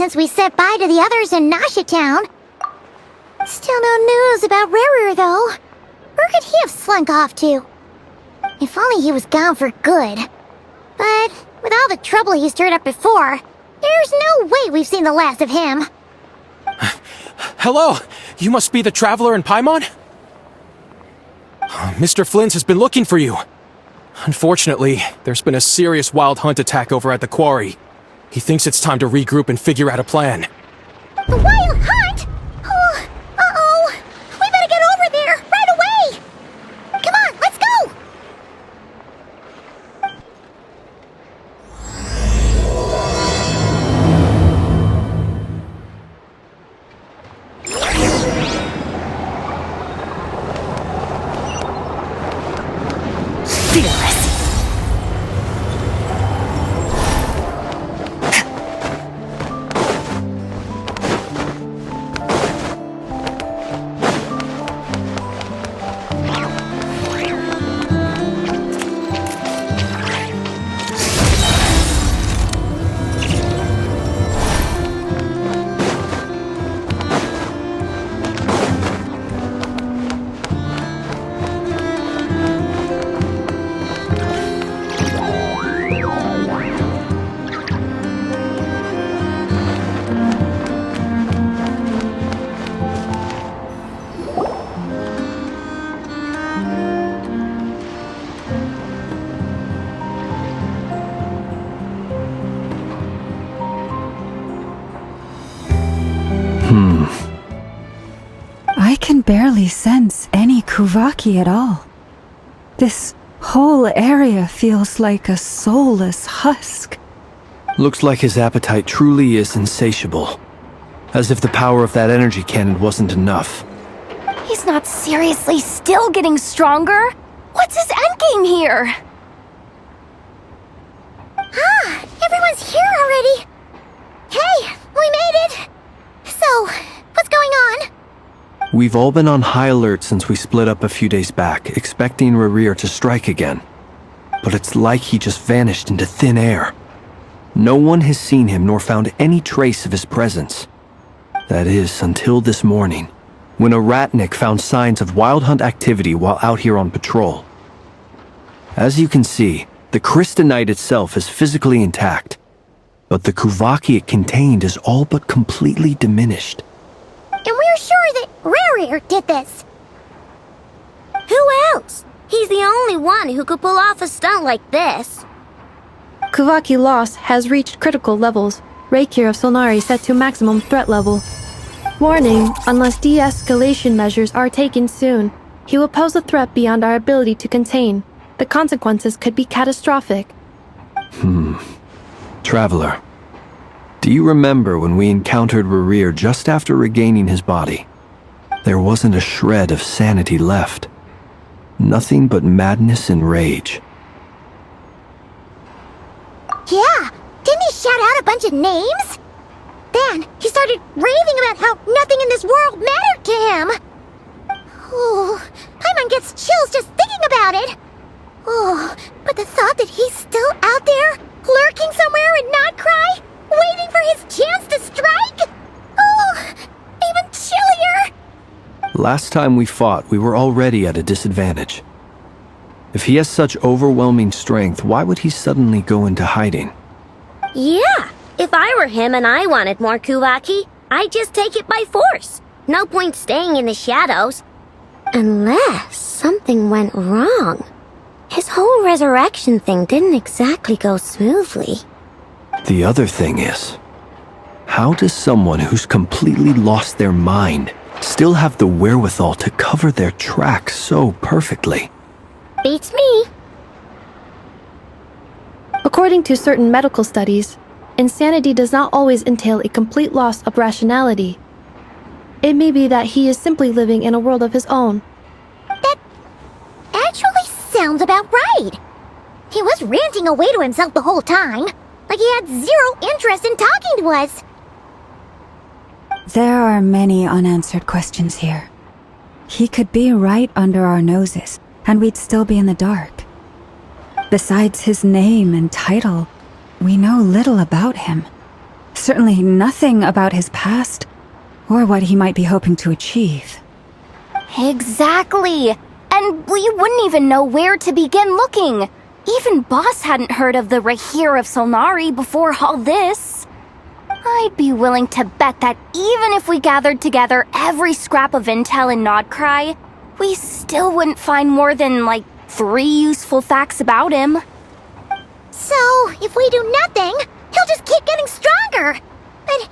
since we said bye to the others in Nasha Town. Still no news about Rarer, though. Where could he have slunk off to? If only he was gone for good. But with all the trouble he stirred up before, there's no way we've seen the last of him. Hello! You must be the traveler in Paimon? Mr. Flint has been looking for you. Unfortunately, there's been a serious wild hunt attack over at the quarry. He thinks it's time to regroup and figure out a plan. The wild hunt? Oh, uh-oh. We better get over there, right away! Come on, let's go! Fearless. I can barely sense any Kuvaki at all. This whole area feels like a soulless husk. Looks like his appetite truly is insatiable. As if the power of that energy cannon wasn't enough. He's not seriously still getting stronger? What's his endgame here? Ah, everyone's here already. Hey, we made it. So, what's going on? We've all been on high alert since we split up a few days back, expecting Rarir to strike again. But it's like he just vanished into thin air. No one has seen him nor found any trace of his presence. That is, until this morning, when a ratnik found signs of wild hunt activity while out here on patrol. As you can see, the Crystonite itself is physically intact, but the Kuvaki it contained is all but completely diminished. And we're sure that Rarir did this. Who else? He's the only one who could pull off a stunt like this. Kuvaki loss has reached critical levels. Reikir of Solnari set to maximum threat level. Warning, unless de-escalation measures are taken soon, he will pose a threat beyond our ability to contain. The consequences could be catastrophic. Traveler, do you remember when we encountered Rarir just after regaining his body? There wasn't a shred of sanity left. Nothing but madness and rage. Yeah, didn't he shout out a bunch of names? Then he started raving about how nothing in this world mattered to him. Oh, Paimon gets chills just thinking about it. Oh, but the thought that he's still out there, lurking somewhere and not cry, waiting for his chance to strike? Oh, even chillier. Last time we fought, we were already at a disadvantage. If he has such overwhelming strength, why would he suddenly go into hiding? Yeah, if I were him and I wanted more Kuvaki, I'd just take it by force. No point staying in the shadows. Unless something went wrong. His whole resurrection thing didn't exactly go smoothly. The other thing is, how does someone who's completely lost their mind still have the wherewithal to cover their tracks so perfectly? Beats me. According to certain medical studies, insanity does not always entail a complete loss of rationality. It may be that he is simply living in a world of his own. That actually sounds about right. He was ranting away to himself the whole time, like he had zero interest in talking to us. There are many unanswered questions here. He could be right under our noses, and we'd still be in the dark. Besides his name and title, we know little about him. certainly nothing about his past, or what he might be hoping to achieve. Exactly! And we wouldn't even know where to begin looking. Even Boss hadn't heard of the Rahir of Solnari before all this. I'd be willing to bet that even if we gathered together every scrap of intel in Nodcry, we still wouldn't find more than, 3 useful facts about him. So, if we do nothing, he'll just keep getting stronger. But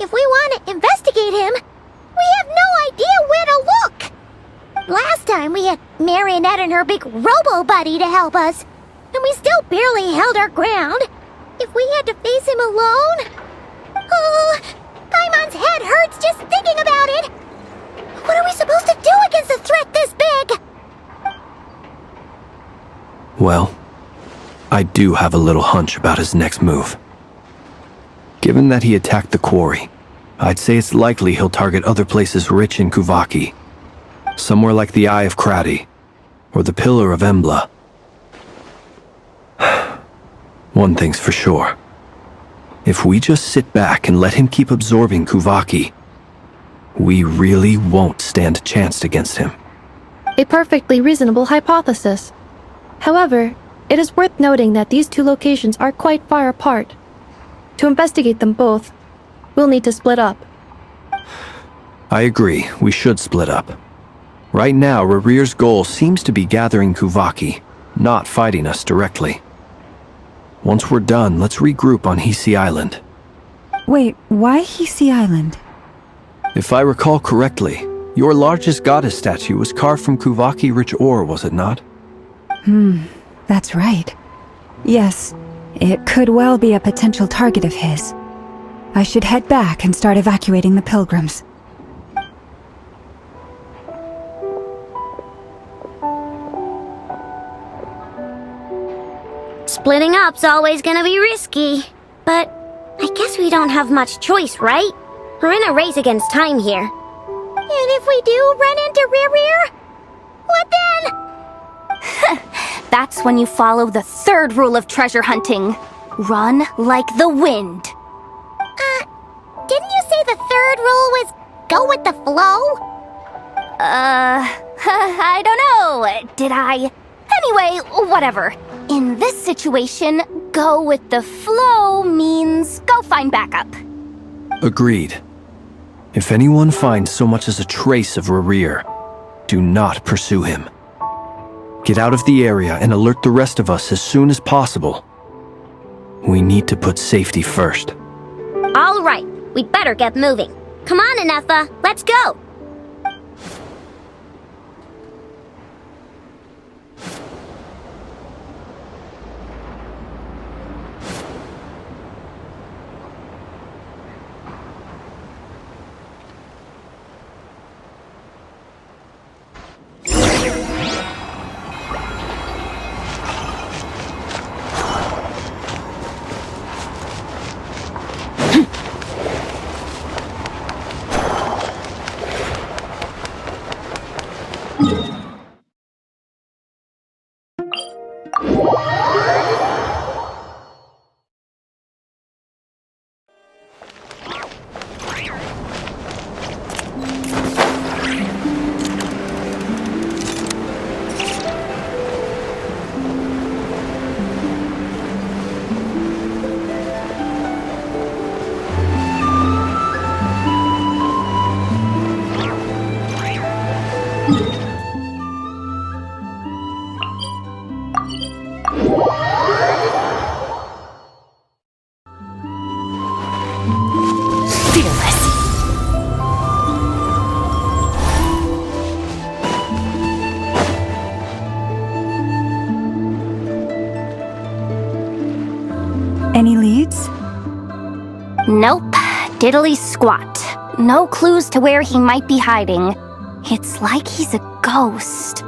if we want to investigate him, we have no idea where to look. Last time we had Marionette and her big robo-buddy to help us, and we still barely held our ground. If we had to face him alone... Oh, Paimon's head hurts just thinking about it. What are we supposed to do against a threat this big? Well, I do have a little hunch about his next move. Given that he attacked the quarry, I'd say it's likely he'll target other places rich in Kuvaki. Somewhere like the Eye of Krati, or the Pillar of Embla. One thing's for sure. If we just sit back and let him keep absorbing Kuvaki, we really won't stand a chance against him. A perfectly reasonable hypothesis. However, it is worth noting that these two locations are quite far apart. To investigate them both, we'll need to split up. I agree, we should split up. Right now, Rarir's goal seems to be gathering Kuvaki, not fighting us directly. Once we're done, let's regroup on Hisi Island. Wait, why Hisi Island? If I recall correctly, your largest goddess statue was carved from Kuvaki-rich ore, was it not? That's right. Yes, it could well be a potential target of his. I should head back and start evacuating the pilgrims. Splitting up's always gonna be risky. But I guess we don't have much choice, right? We're in a race against time here. And if we do run into Rarir, what then? That's when you follow the 3rd rule of treasure hunting. Run like the wind. Didn't you say the 3rd rule was go with the flow? I don't know. Did I? Anyway, whatever. In this situation, go with the flow means go find backup. Agreed. If anyone finds so much as a trace of Rarir, do not pursue him. Get out of the area and alert the rest of us as soon as possible. We need to put safety first. All right, we'd better get moving. Come on, Anetha, let's go. Any leads? Nope. Diddly squat. No clues to where he might be hiding. It's like he's a ghost.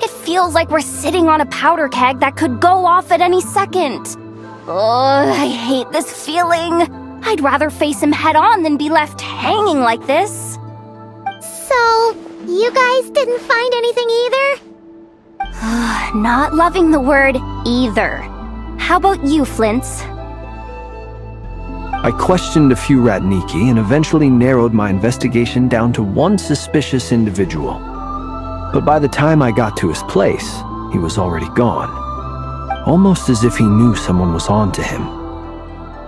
It feels like we're sitting on a powder keg that could go off at any second. Oh, I hate this feeling. I'd rather face him head on than be left hanging like this. So, you guys didn't find anything either? Not loving the word either. How about you, Flints? I questioned a few Ratniki and eventually narrowed my investigation down to one suspicious individual. But by the time I got to his place, he was already gone. Almost as if he knew someone was on to him.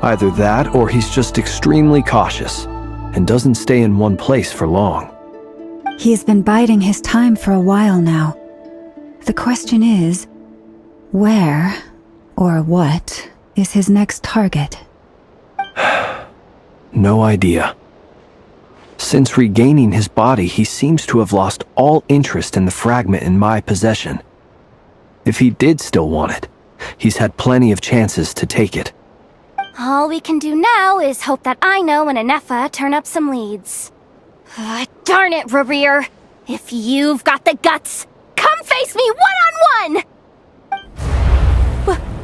Either that, or he's just extremely cautious and doesn't stay in one place for long. He's been biding his time for a while now. The question is, where or what is his next target? No idea. Since regaining his body, he seems to have lost all interest in the fragment in my possession. If he did still want it, he's had plenty of chances to take it. All we can do now is hope that Ino and Anefa turn up some leads. Darn it, Rarir! If you've got the guts, come face me one-on-one!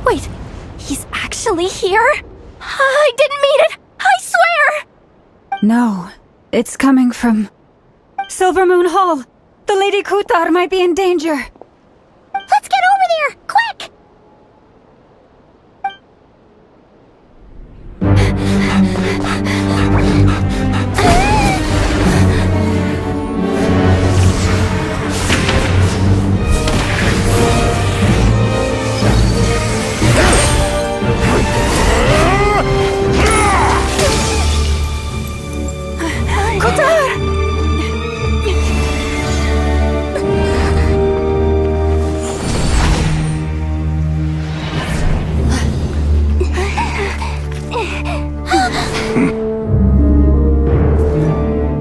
Wait, he's actually here? I didn't mean it! I swear! No, it's coming from Silver Moon Hall. The Lady Kutar might be in danger. Let's get over there! Quick!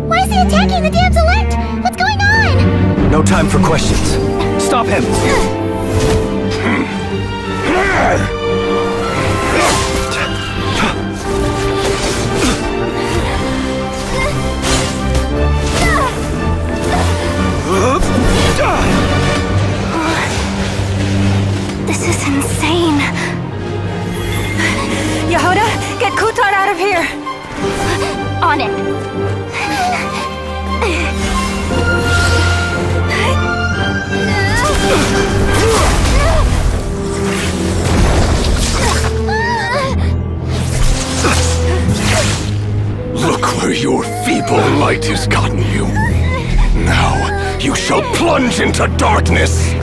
Why is he attacking the damselette? What's going on? No time for questions. Stop him! This is insane. Yehuda, get Kutar out of here! On it. Look where your feeble light has gotten you. Now, you shall plunge into darkness.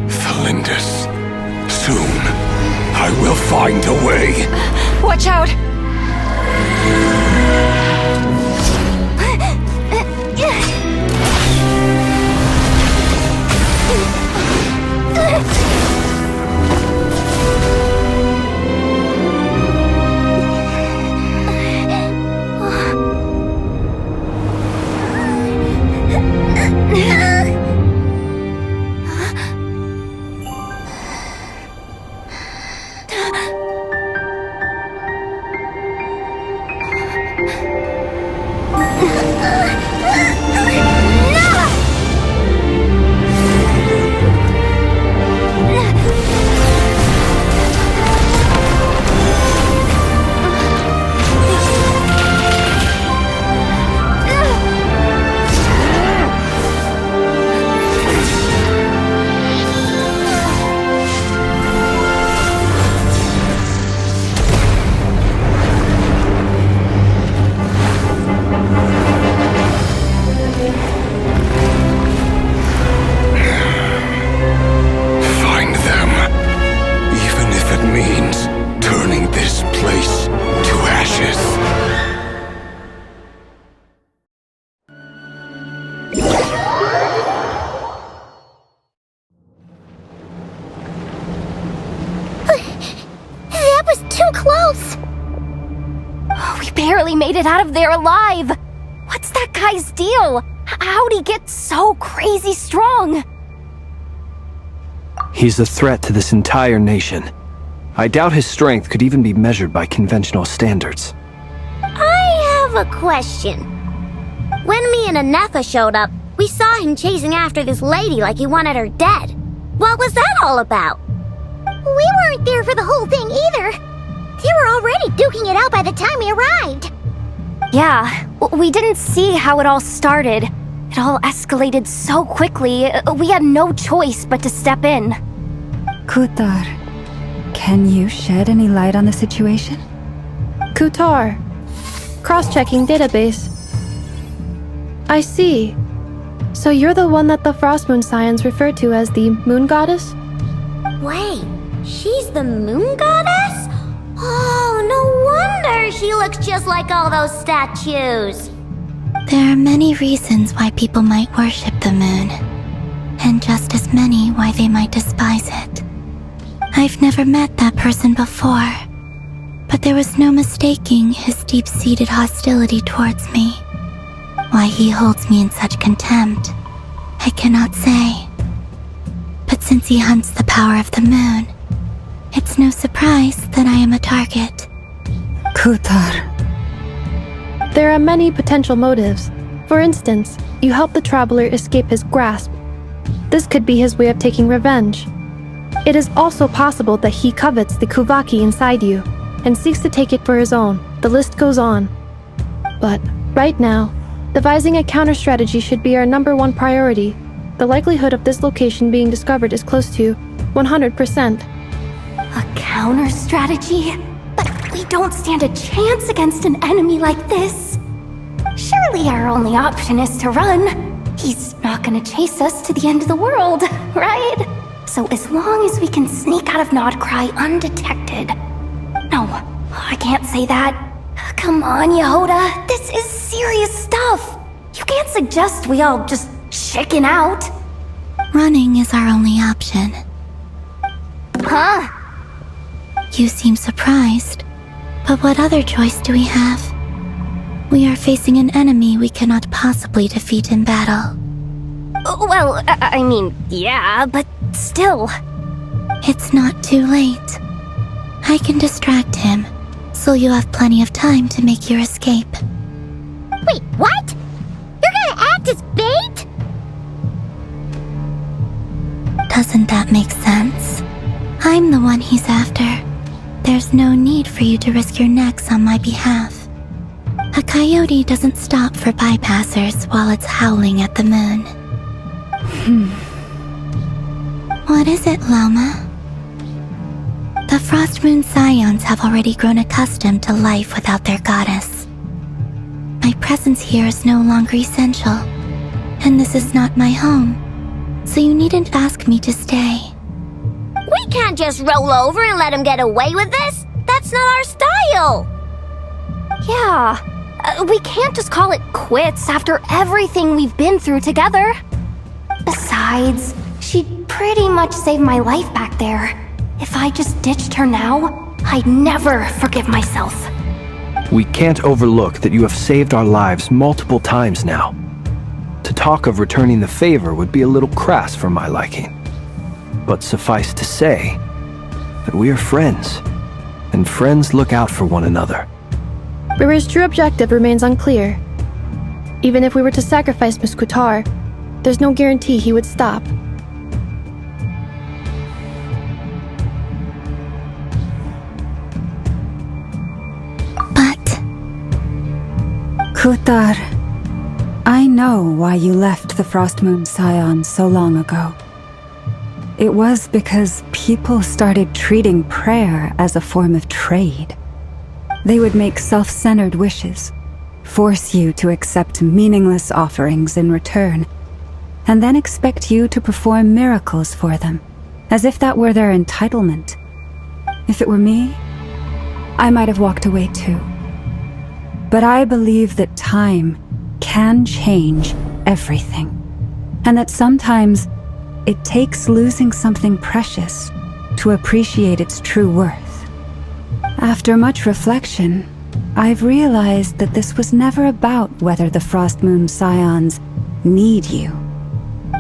Felindus, soon, I will find a way. Watch out! Barely made it out of there alive! What's that guy's deal? How'd he get so crazy strong? He's a threat to this entire nation. I doubt his strength could even be measured by conventional standards. I have a question. When me and Anefa showed up, we saw him chasing after this lady like he wanted her dead. What was that all about? We weren't there for the whole thing either. They were already duking it out by the time we arrived. Yeah, we didn't see how it all started. It all escalated so quickly, we had no choice but to step in. Kutar, can you shed any light on the situation? Kutar. Cross-checking database. I see. So you're the one that the Frost Moon Scions refer to as the Moon Goddess? Wait, she's the moon goddess? Oh, no wonder she looks just like all those statues. There are many reasons why people might worship the moon, and just as many why they might despise it. I've never met that person before, but there was no mistaking his deep-seated hostility towards me. Why he holds me in such contempt, I cannot say. But since he hunts the power of the moon, it's no surprise that I am a target. Kutar. There are many potential motives. For instance, you help the traveler escape his grasp. This could be his way of taking revenge. It is also possible that he covets the Kuvaki inside you and seeks to take it for his own. The list goes on. But right now, devising a counter-strategy should be our #1 priority. The likelihood of this location being discovered is close to 100%. A counter-strategy? But we don't stand a chance against an enemy like this. Surely our only option is to run. He's not gonna chase us to the end of the world, right? So as long as we can sneak out of Nodcry undetected. No, I can't say that. Come on, Yehoda, this is serious stuff. You can't suggest we all just chicken out. Running is our only option. Huh? You seem surprised. But what other choice do we have? We are facing an enemy we cannot possibly defeat in battle. Well, I mean, yeah, but still. It's not too late. I can distract him, so you have plenty of time to make your escape. Wait, what? You're gonna act as bait? Doesn't that make sense? I'm the one he's after. There's no need for you to risk your necks on my behalf. A coyote doesn't stop for bypassers while it's howling at the moon. What is it, Loma? The Frost Moon Scions have already grown accustomed to life without their goddess. My presence here is no longer essential, and this is not my home, so you needn't ask me to stay. We can't just roll over and let him get away with this. That's not our style. Yeah, we can't just call it quits after everything we've been through together. Besides, she'd pretty much saved my life back there. If I just ditched her now, I'd never forgive myself. We can't overlook that you have saved our lives multiple times now. To talk of returning the favor would be a little crass for my liking. But suffice to say that we are friends, and friends look out for one another. River's true objective remains unclear. Even if we were to sacrifice Miss Kutar, there's no guarantee he would stop. But... Kutar, I know why you left the Frost Moon Scions so long ago. It was because people started treating prayer as a form of trade. They would make self-centered wishes, force you to accept meaningless offerings in return, and then expect you to perform miracles for them, as if that were their entitlement. If it were me, I might have walked away too. But I believe that time can change everything, and that sometimes it takes losing something precious to appreciate its true worth. After much reflection, I've realized that this was never about whether the Frost Moon Scions need you.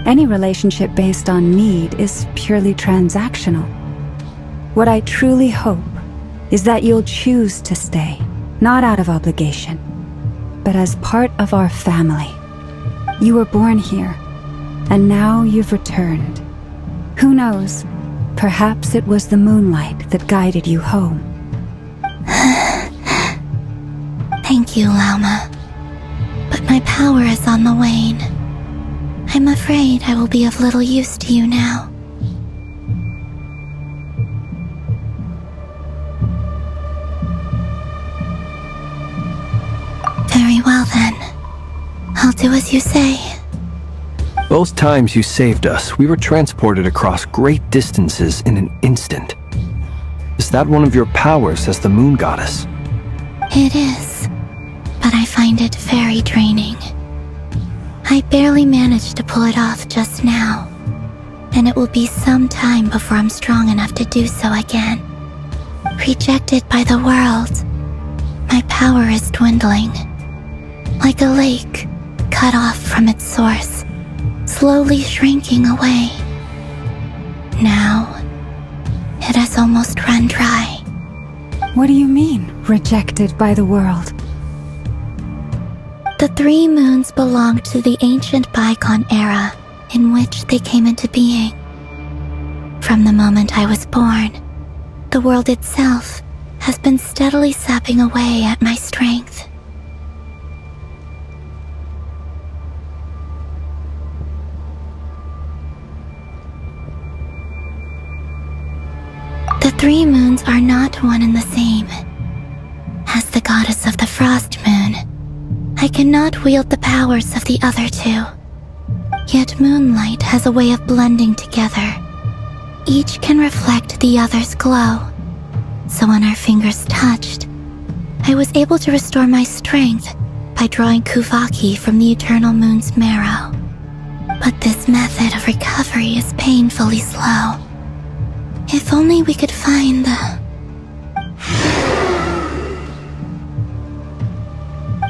Any relationship based on need is purely transactional. What I truly hope is that you'll choose to stay, not out of obligation, but as part of our family. You were born here, and now you've returned. Who knows? Perhaps it was the moonlight that guided you home. Thank you, Lauma. But my power is on the wane. I'm afraid I will be of little use to you now. Very well then. I'll do as you say. Both times you saved us, we were transported across great distances in an instant. Is that one of your powers as the moon goddess? It is, but I find it very draining. I barely managed to pull it off just now, and it will be some time before I'm strong enough to do so again. Rejected by the world, my power is dwindling. Like a lake, cut off from its source, slowly shrinking away. Now, it has almost run dry. What do you mean, rejected by the world? The 3 moons belonged to the ancient bygone era in which they came into being. From the moment I was born, the world itself has been steadily sapping away at my strength. The 3 moons are not one and the same. As the goddess of the Frost Moon, I cannot wield the powers of the other 2. Yet moonlight has a way of blending together. Each can reflect the other's glow. So when our fingers touched, I was able to restore my strength by drawing Kuvaki from the eternal moon's marrow. But this method of recovery is painfully slow. If only we could find the...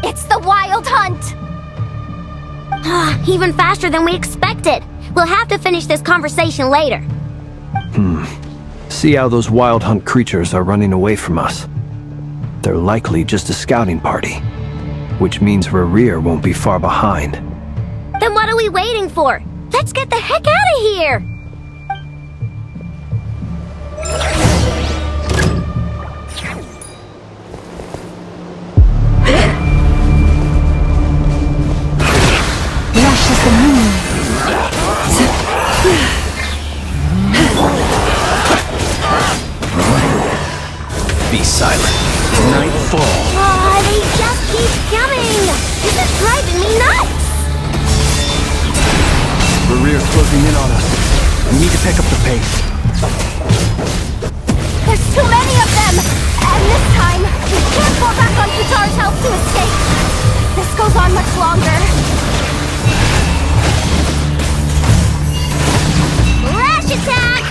It's the Wild Hunt! Even faster than we expected. We'll have to finish this conversation later. See how those Wild Hunt creatures are running away from us. They're likely just a scouting party, which means Rerir won't be far behind. Then what are we waiting for? Let's get the heck out of here! Rush as the moon. Be silent. Nightfall. They just keep coming! This is driving me nuts! Rerir's closing in on us. We need to pick up the pace. There's too many of them! And this time, we can't fall back on Kutar's help to escape! This goes on much longer. Rush attack!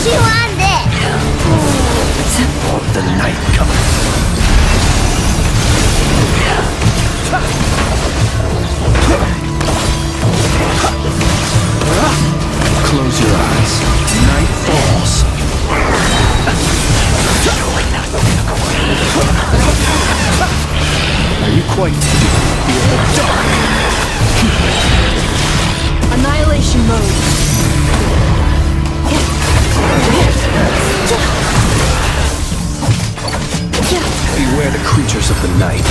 Chew on this! The night coming. Close your eyes. Night falls. Are you quite feel the dark? Annihilation mode. Beware the creatures of the night.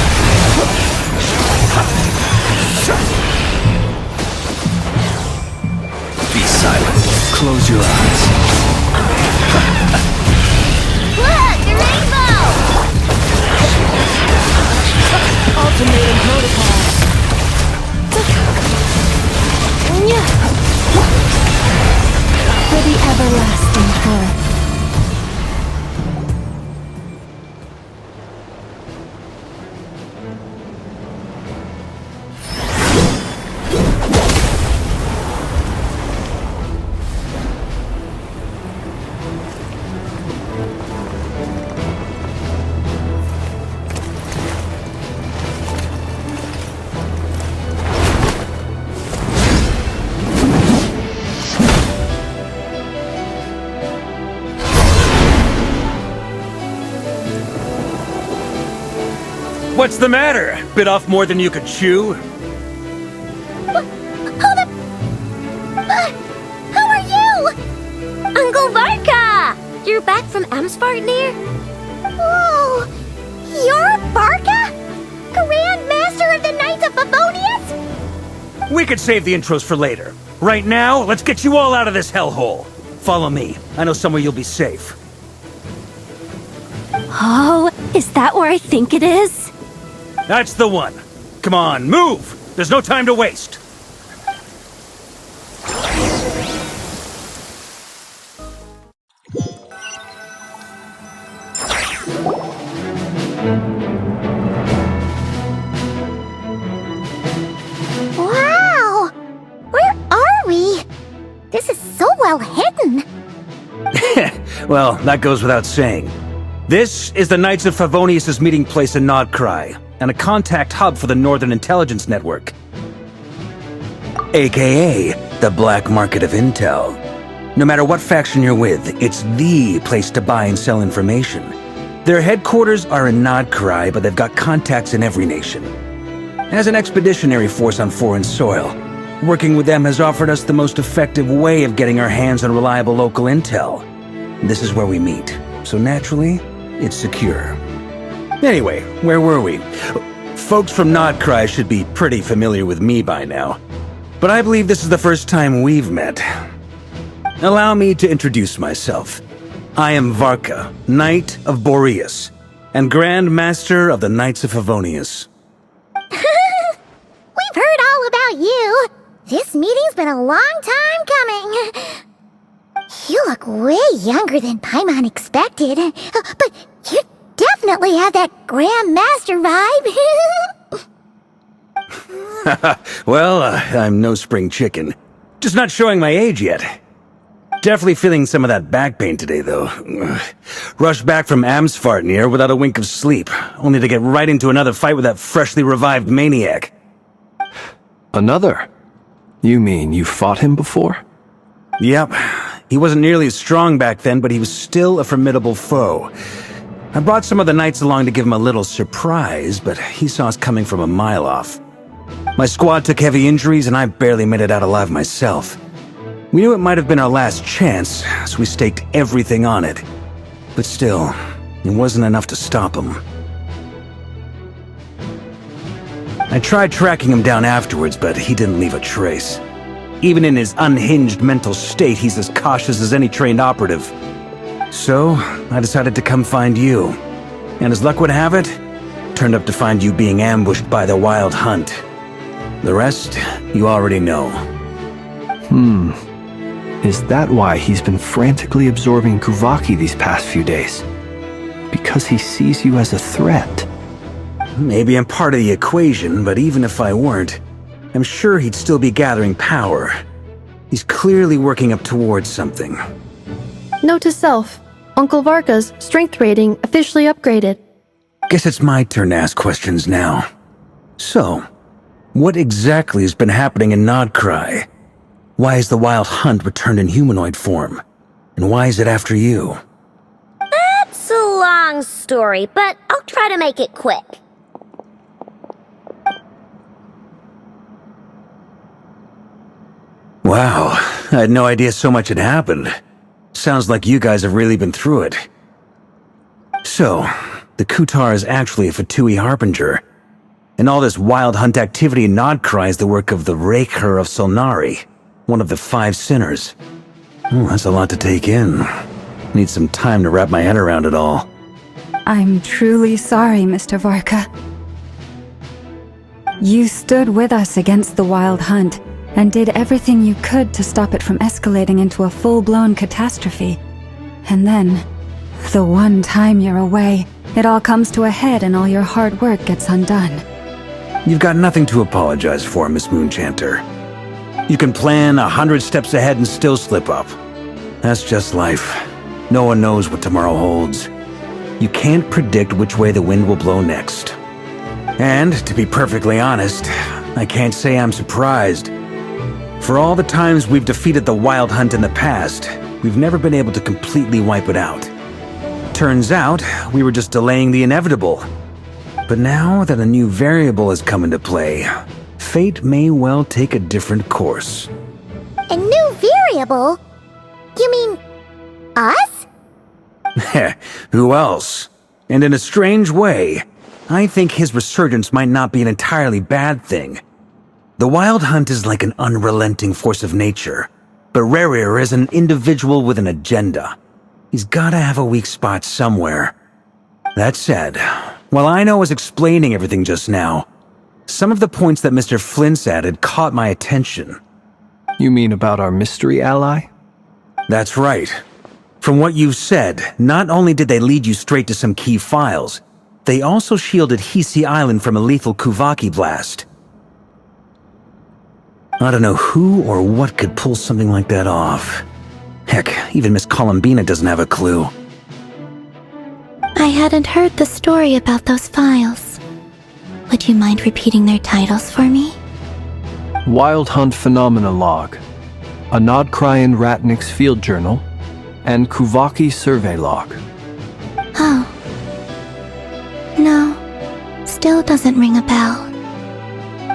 Be silent. Close your eyes. Look! The rainbow! Ultimatum protocol. For the everlasting earth. What's the matter? Bit off more than you could chew? How are you? Uncle Varka! You're back from Amsvartnir? Whoa! You're Varka? Grand Master of the Knights of Favonius? We could save the intros for later. Right now, let's get you all out of this hellhole. Follow me. I know somewhere you'll be safe. Oh, is that where I think it is? That's the one. Come on, move! There's no time to waste! Wow! Where are we? This is so well hidden. Well, that goes without saying. This is the Knights of Favonius' meeting place in Nodcry, and a contact hub for the Northern Intelligence Network. AKA, the black market of intel. No matter what faction you're with, it's the place to buy and sell information. Their headquarters are in Nodcry, but they've got contacts in every nation. As an expeditionary force on foreign soil, working with them has offered us the most effective way of getting our hands on reliable local intel. This is where we meet, so naturally, it's secure. Anyway, where were we? Folks from Nodcry should be pretty familiar with me by now, but I believe this is the first time we've met. Allow me to introduce myself. I am Varka, Knight of Boreas, and Grand Master of the Knights of Favonius. We've heard all about you. This meeting's been a long time coming. You look way younger than Paimon expected, but you definitely have that Grand Master vibe. Well, I'm no spring chicken. Just not showing my age yet. Definitely feeling some of that back pain today, though. Rushed back from Amsfartnir without a wink of sleep, only to get right into another fight with that freshly revived maniac. Another? You mean you fought him before? Yep. He wasn't nearly as strong back then, but he was still a formidable foe. I brought some of the knights along to give him a little surprise, but he saw us coming from a mile off. My squad took heavy injuries, and I barely made it out alive myself. We knew it might have been our last chance, so we staked everything on it. But still, it wasn't enough to stop him. I tried tracking him down afterwards, but he didn't leave a trace. Even in his unhinged mental state, he's as cautious as any trained operative. So, I decided to come find you. And as luck would have it, turned up to find you being ambushed by the Wild Hunt. The rest, you already know. Is that why he's been frantically absorbing Kuvaki these past few days? Because he sees you as a threat? Maybe I'm part of the equation, but even if I weren't, I'm sure he'd still be gathering power. He's clearly working up towards something. Note to self, Uncle Varka's strength rating officially upgraded. Guess it's my turn to ask questions now. So, what exactly has been happening in Nodcry? Why is the Wild Hunt returned in humanoid form? And why is it after you? That's a long story, but I'll try to make it quick. Wow, I had no idea so much had happened. Sounds like you guys have really been through it. So, the Kutar is actually a Fatui Harbinger. And all this Wild Hunt activity in Nodcry is the work of the Raker of Solnari, one of the 5 sinners. That's a lot to take in. Need some time to wrap my head around it all. I'm truly sorry, Mr. Varka. You stood with us against the Wild Hunt, and did everything you could to stop it from escalating into a full-blown catastrophe. And then, the one time you're away, it all comes to a head and all your hard work gets undone. You've got nothing to apologize for, Miss Moonchanter. You can plan 100 steps ahead and still slip up. That's just life. No one knows what tomorrow holds. You can't predict which way the wind will blow next. And, to be perfectly honest, I can't say I'm surprised. For all the times we've defeated the Wild Hunt in the past, we've never been able to completely wipe it out. Turns out, we were just delaying the inevitable. But now that a new variable has come into play, fate may well take a different course. A new variable? You mean us? Who else? And in a strange way, I think his resurgence might not be an entirely bad thing. The Wild Hunt is like an unrelenting force of nature, but Rerir is an individual with an agenda. He's gotta have a weak spot somewhere. That said, while I was explaining everything just now, some of the points that Mr. Flint's added caught my attention. You mean about our mystery ally? That's right. From what you've said, not only did they lead you straight to some key files, they also shielded Hisi Island from a lethal Kuvaki blast. I don't know who or what could pull something like that off. Heck, even Miss Columbina doesn't have a clue. I hadn't heard the story about those files. Would you mind repeating their titles for me? Wild Hunt Phenomena Log, a Nodkryan Ratnik's Field Journal, and Kuvaki Survey Log. Oh. No. Still doesn't ring a bell.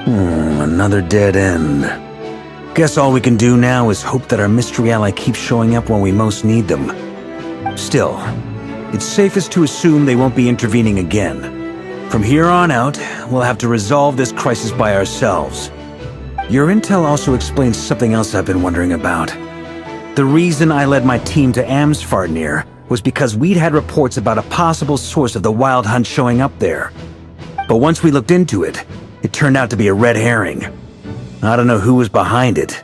Another dead end. Guess all we can do now is hope that our mystery ally keeps showing up when we most need them. Still, it's safest to assume they won't be intervening again. From here on out, we'll have to resolve this crisis by ourselves. Your intel also explains something else I've been wondering about. The reason I led my team to Amsfarnir was because we'd had reports about a possible source of the Wild Hunt showing up there. But once we looked into it, it turned out to be a red herring. I don't know who was behind it,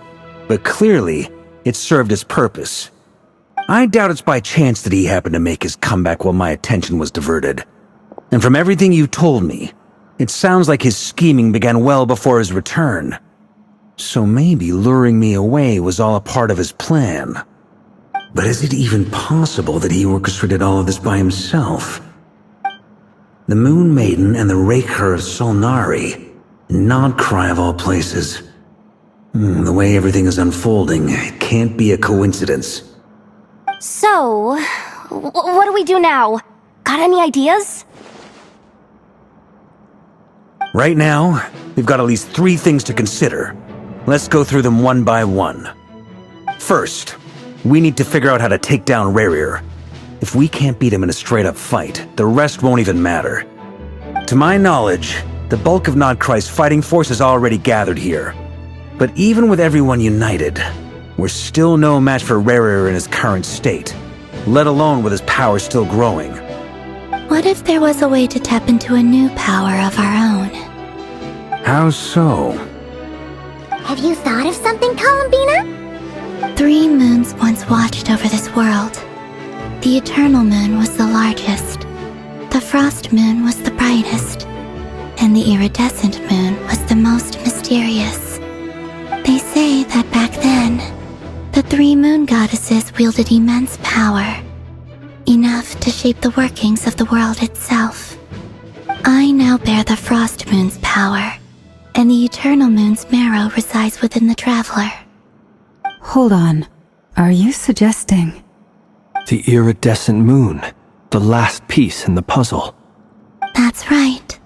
but clearly, it served its purpose. I doubt it's by chance that he happened to make his comeback while my attention was diverted. And from everything you told me, it sounds like his scheming began well before his return. So maybe luring me away was all a part of his plan. But is it even possible that he orchestrated all of this by himself? The Moon Maiden and the Raker of Solnari. Nodcry of all places. The way everything is unfolding, it can't be a coincidence. So, what do we do now? Got any ideas? Right now, we've got at least 3 things to consider. Let's go through them one by one. First, we need to figure out how to take down Rarir. If we can't beat him in a straight-up fight, the rest won't even matter. To my knowledge, the bulk of Nodcry's fighting force is already gathered here. But even with everyone united, we're still no match for Rarir in his current state, let alone with his power still growing. What if there was a way to tap into a new power of our own? How so? Have you thought of something, Columbina? 3 moons once watched over this world. The Eternal Moon was the largest. The Frost Moon was the brightest. And the Iridescent Moon was the most mysterious. They say that back then, the 3 moon goddesses wielded immense power. Enough to shape the workings of the world itself. I now bear the Frost Moon's power, and the Eternal Moon's marrow resides within the Traveler. Hold on. Are you suggesting? The Iridescent Moon, the last piece in the puzzle. That's right.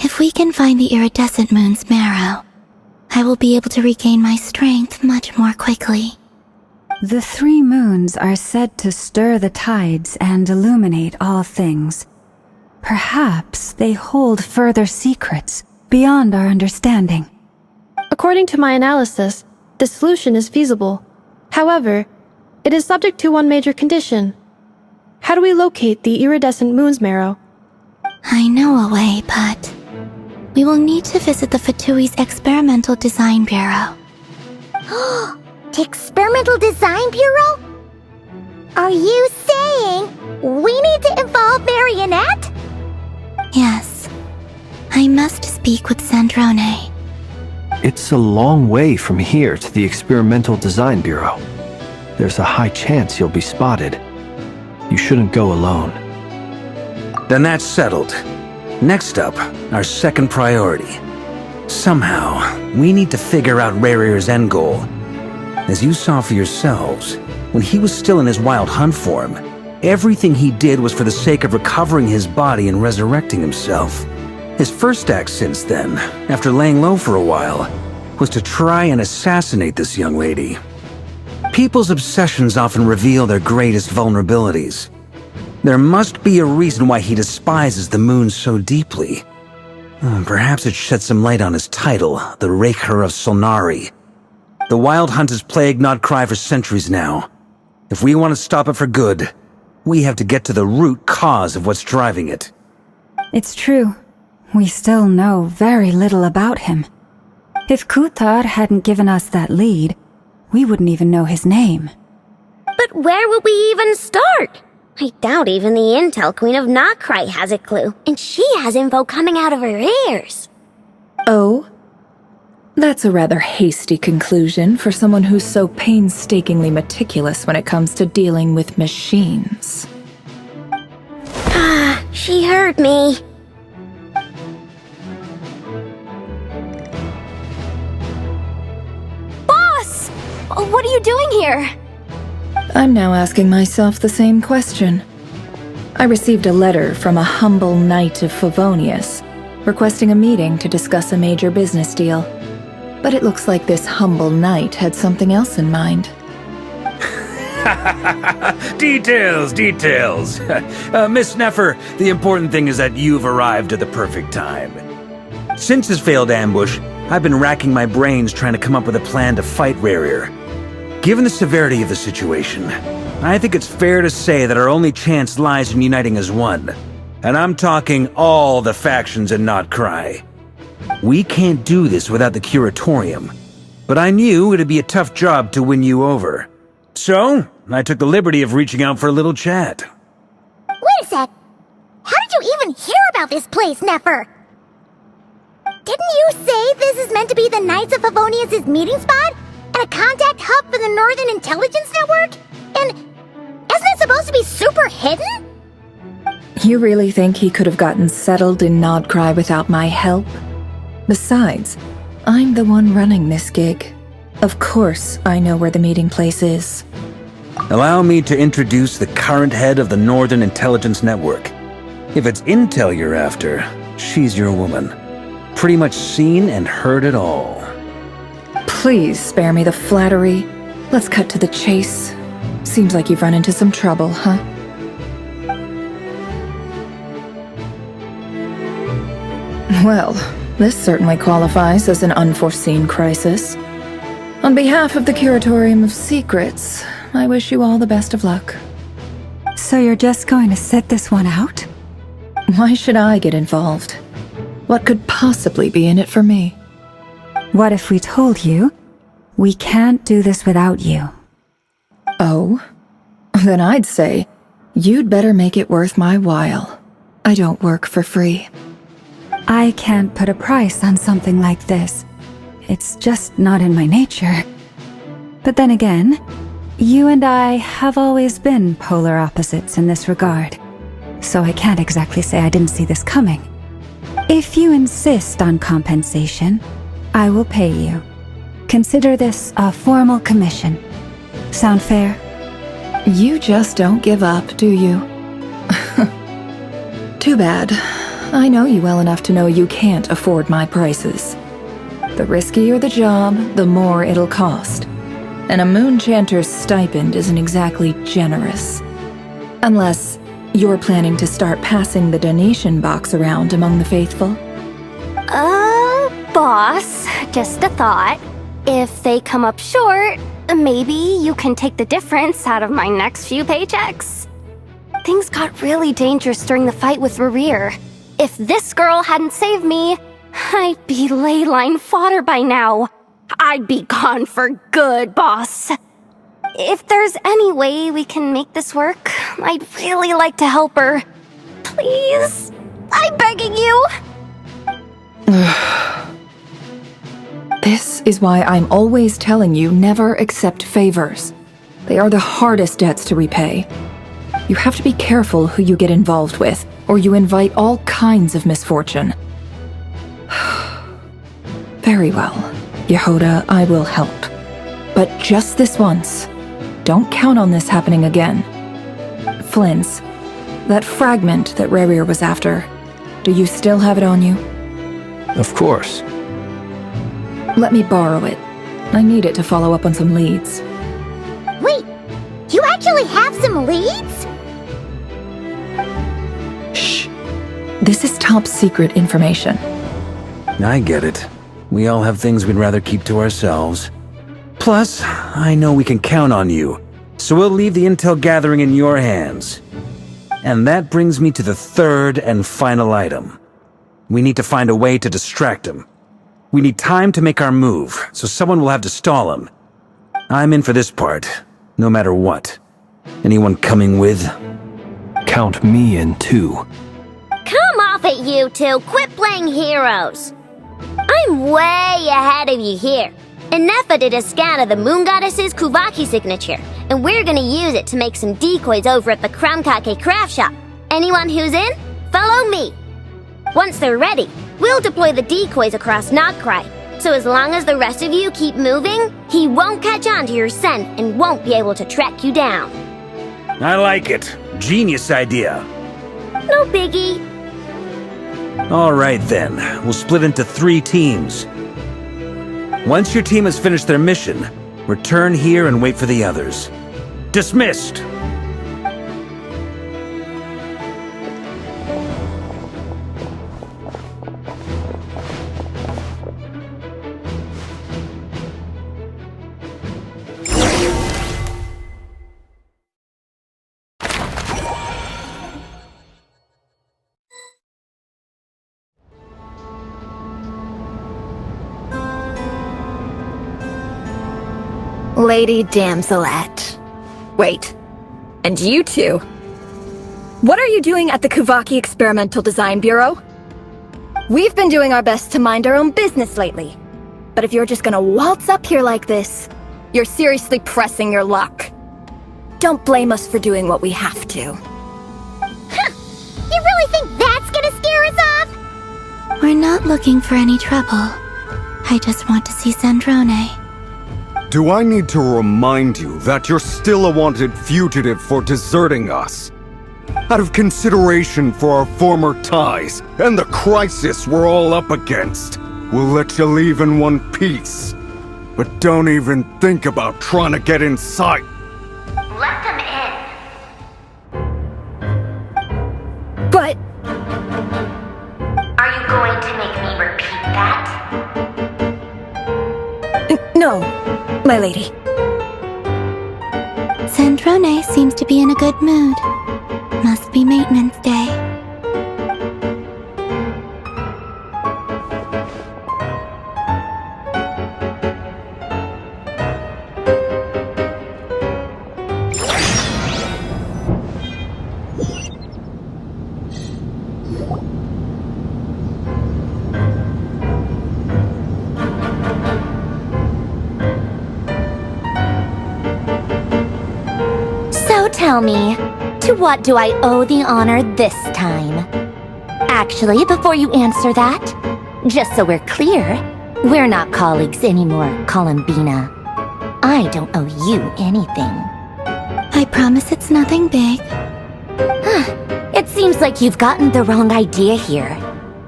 If we can find the Iridescent Moon's marrow, I will be able to regain my strength much more quickly. The 3 moons are said to stir the tides and illuminate all things. Perhaps they hold further secrets beyond our understanding. According to my analysis, the solution is feasible. However, it is subject to one major condition. How do we locate the Iridescent Moon's marrow? I know a way, but we will need to visit the Fatui's Experimental Design Bureau. The Experimental Design Bureau? Are you saying we need to involve Marionette? Yes. I must speak with Sandrone. It's a long way from here to the Experimental Design Bureau. There's a high chance you'll be spotted. You shouldn't go alone. Then that's settled. Next up, our second priority. Somehow, we need to figure out Rarir's end goal. As you saw for yourselves, when he was still in his Wild Hunt form, everything he did was for the sake of recovering his body and resurrecting himself. His first act since then, after laying low for a while, was to try and assassinate this young lady. People's obsessions often reveal their greatest vulnerabilities. There must be a reason why he despises the moon so deeply. Perhaps it sheds some light on his title, the Raker of Solnari. The Wild Hunt has plagued Nodcry for centuries now. If we want to stop it for good, we have to get to the root cause of what's driving it. It's true. We still know very little about him. If Kuthar hadn't given us that lead, we wouldn't even know his name. But where would we even start? I doubt even the Intel Queen of Nokrai has a clue, and she has info coming out of her ears. Oh? That's a rather hasty conclusion for someone who's so painstakingly meticulous when it comes to dealing with machines. Ah, she heard me. Boss! What are you doing here? I'm now asking myself the same question. I received a letter from a humble knight of Favonius, requesting a meeting to discuss a major business deal. But it looks like this humble knight had something else in mind. Details. Miss Neffer, the important thing is that you've arrived at the perfect time. Since his failed ambush, I've been racking my brains trying to come up with a plan to fight Rerir. Given the severity of the situation, I think it's fair to say that our only chance lies in uniting as one. And I'm talking all the factions in Nokrai. We can't do this without the Curatorium, but I knew it'd be a tough job to win you over. So, I took the liberty of reaching out for a little chat. Wait a sec. How did you even hear about this place, Neffer? Didn't you say this is meant to be the Knights of Favonius' meeting spot? And a contact hub for the Northern Intelligence Network? And isn't it supposed to be super hidden? You really think he could have gotten settled in Nodcry without my help? Besides, I'm the one running this gig. Of course I know where the meeting place is. Allow me to introduce the current head of the Northern Intelligence Network. If it's intel you're after, she's your woman. Pretty much seen and heard it all. Please spare me the flattery. Let's cut to the chase. Seems like you've run into some trouble, huh? Well, this certainly qualifies as an unforeseen crisis. On behalf of the Curatorium of Secrets, I wish you all the best of luck. So you're just going to sit this one out? Why should I get involved? What could possibly be in it for me? What if we told you we can't do this without you? Oh? Then I'd say you'd better make it worth my while. I don't work for free. I can't put a price on something like this. It's just not in my nature. But then again, you and I have always been polar opposites in this regard. So I can't exactly say I didn't see this coming. If you insist on compensation, I will pay you. Consider this a formal commission. Sound fair? You just don't give up, do you? Too bad. I know you well enough to know you can't afford my prices. The riskier the job, the more it'll cost. And a moon chanter's stipend isn't exactly generous. Unless you're planning to start passing the donation box around among the faithful. Boss, just a thought. If they come up short, maybe you can take the difference out of my next few paychecks. Things got really dangerous during the fight with Rerir. If this girl hadn't saved me, I'd be ley line fodder by now. I'd be gone for good, boss. If there's any way we can make this work, I'd really like to help her. Please? I'm begging you. This is why I'm always telling you never accept favors. They are the hardest debts to repay. You have to be careful who you get involved with, or you invite all kinds of misfortune. Very well, Yehoda, I will help. But just this once. Don't count on this happening again. Flynn's, that fragment that Rerir was after, do you still have it on you? Of course. Let me borrow it. I need it to follow up on some leads. Wait, you actually have some leads? Shh. This is top secret information. I get it. We all have things we'd rather keep to ourselves. Plus, I know we can count on you, so we'll leave the intel gathering in your hands. And that brings me to the third and final item. We need to find a way to distract him. We need time to make our move, so someone will have to stall him. I'm in for this part, no matter what. Anyone coming with? Count me in too. Come off it, you two! Quit playing heroes! I'm way ahead of you here. Ineffa did a scan of the Moon Goddess's Kuvaki signature, and we're gonna use it to make some decoys over at the Kramkake craft shop. Anyone who's in, follow me. Once they're ready, we'll deploy the decoys across Notcry. So as long as the rest of you keep moving, he won't catch on to your scent and won't be able to track you down. I like it. Genius idea. No biggie. All right then, we'll split into 3 teams. Once your team has finished their mission, return here and wait for the others. Dismissed! Lady Damselette. Wait. And you two? What are you doing at the Kuvaki Experimental Design Bureau? We've been doing our best to mind our own business lately. But if you're just gonna waltz up here like this, you're seriously pressing your luck. Don't blame us for doing what we have to. Huh! You really think that's gonna scare us off? We're not looking for any trouble. I just want to see Sandrone. Do I need to remind you that you're still a wanted fugitive for deserting us? Out of consideration for our former ties and the crisis we're all up against, we'll let you leave in one piece. But don't even think about trying to get inside. Let them in. But... Are you going to make me repeat that? No, my lady. Sandrone seems to be in a good mood. Must be maintenance day. Tell me, to what do I owe the honor this time? Actually, before you answer that, just so we're clear, we're not colleagues anymore, Columbina. I don't owe you anything. I promise it's nothing big. It seems like you've gotten the wrong idea here.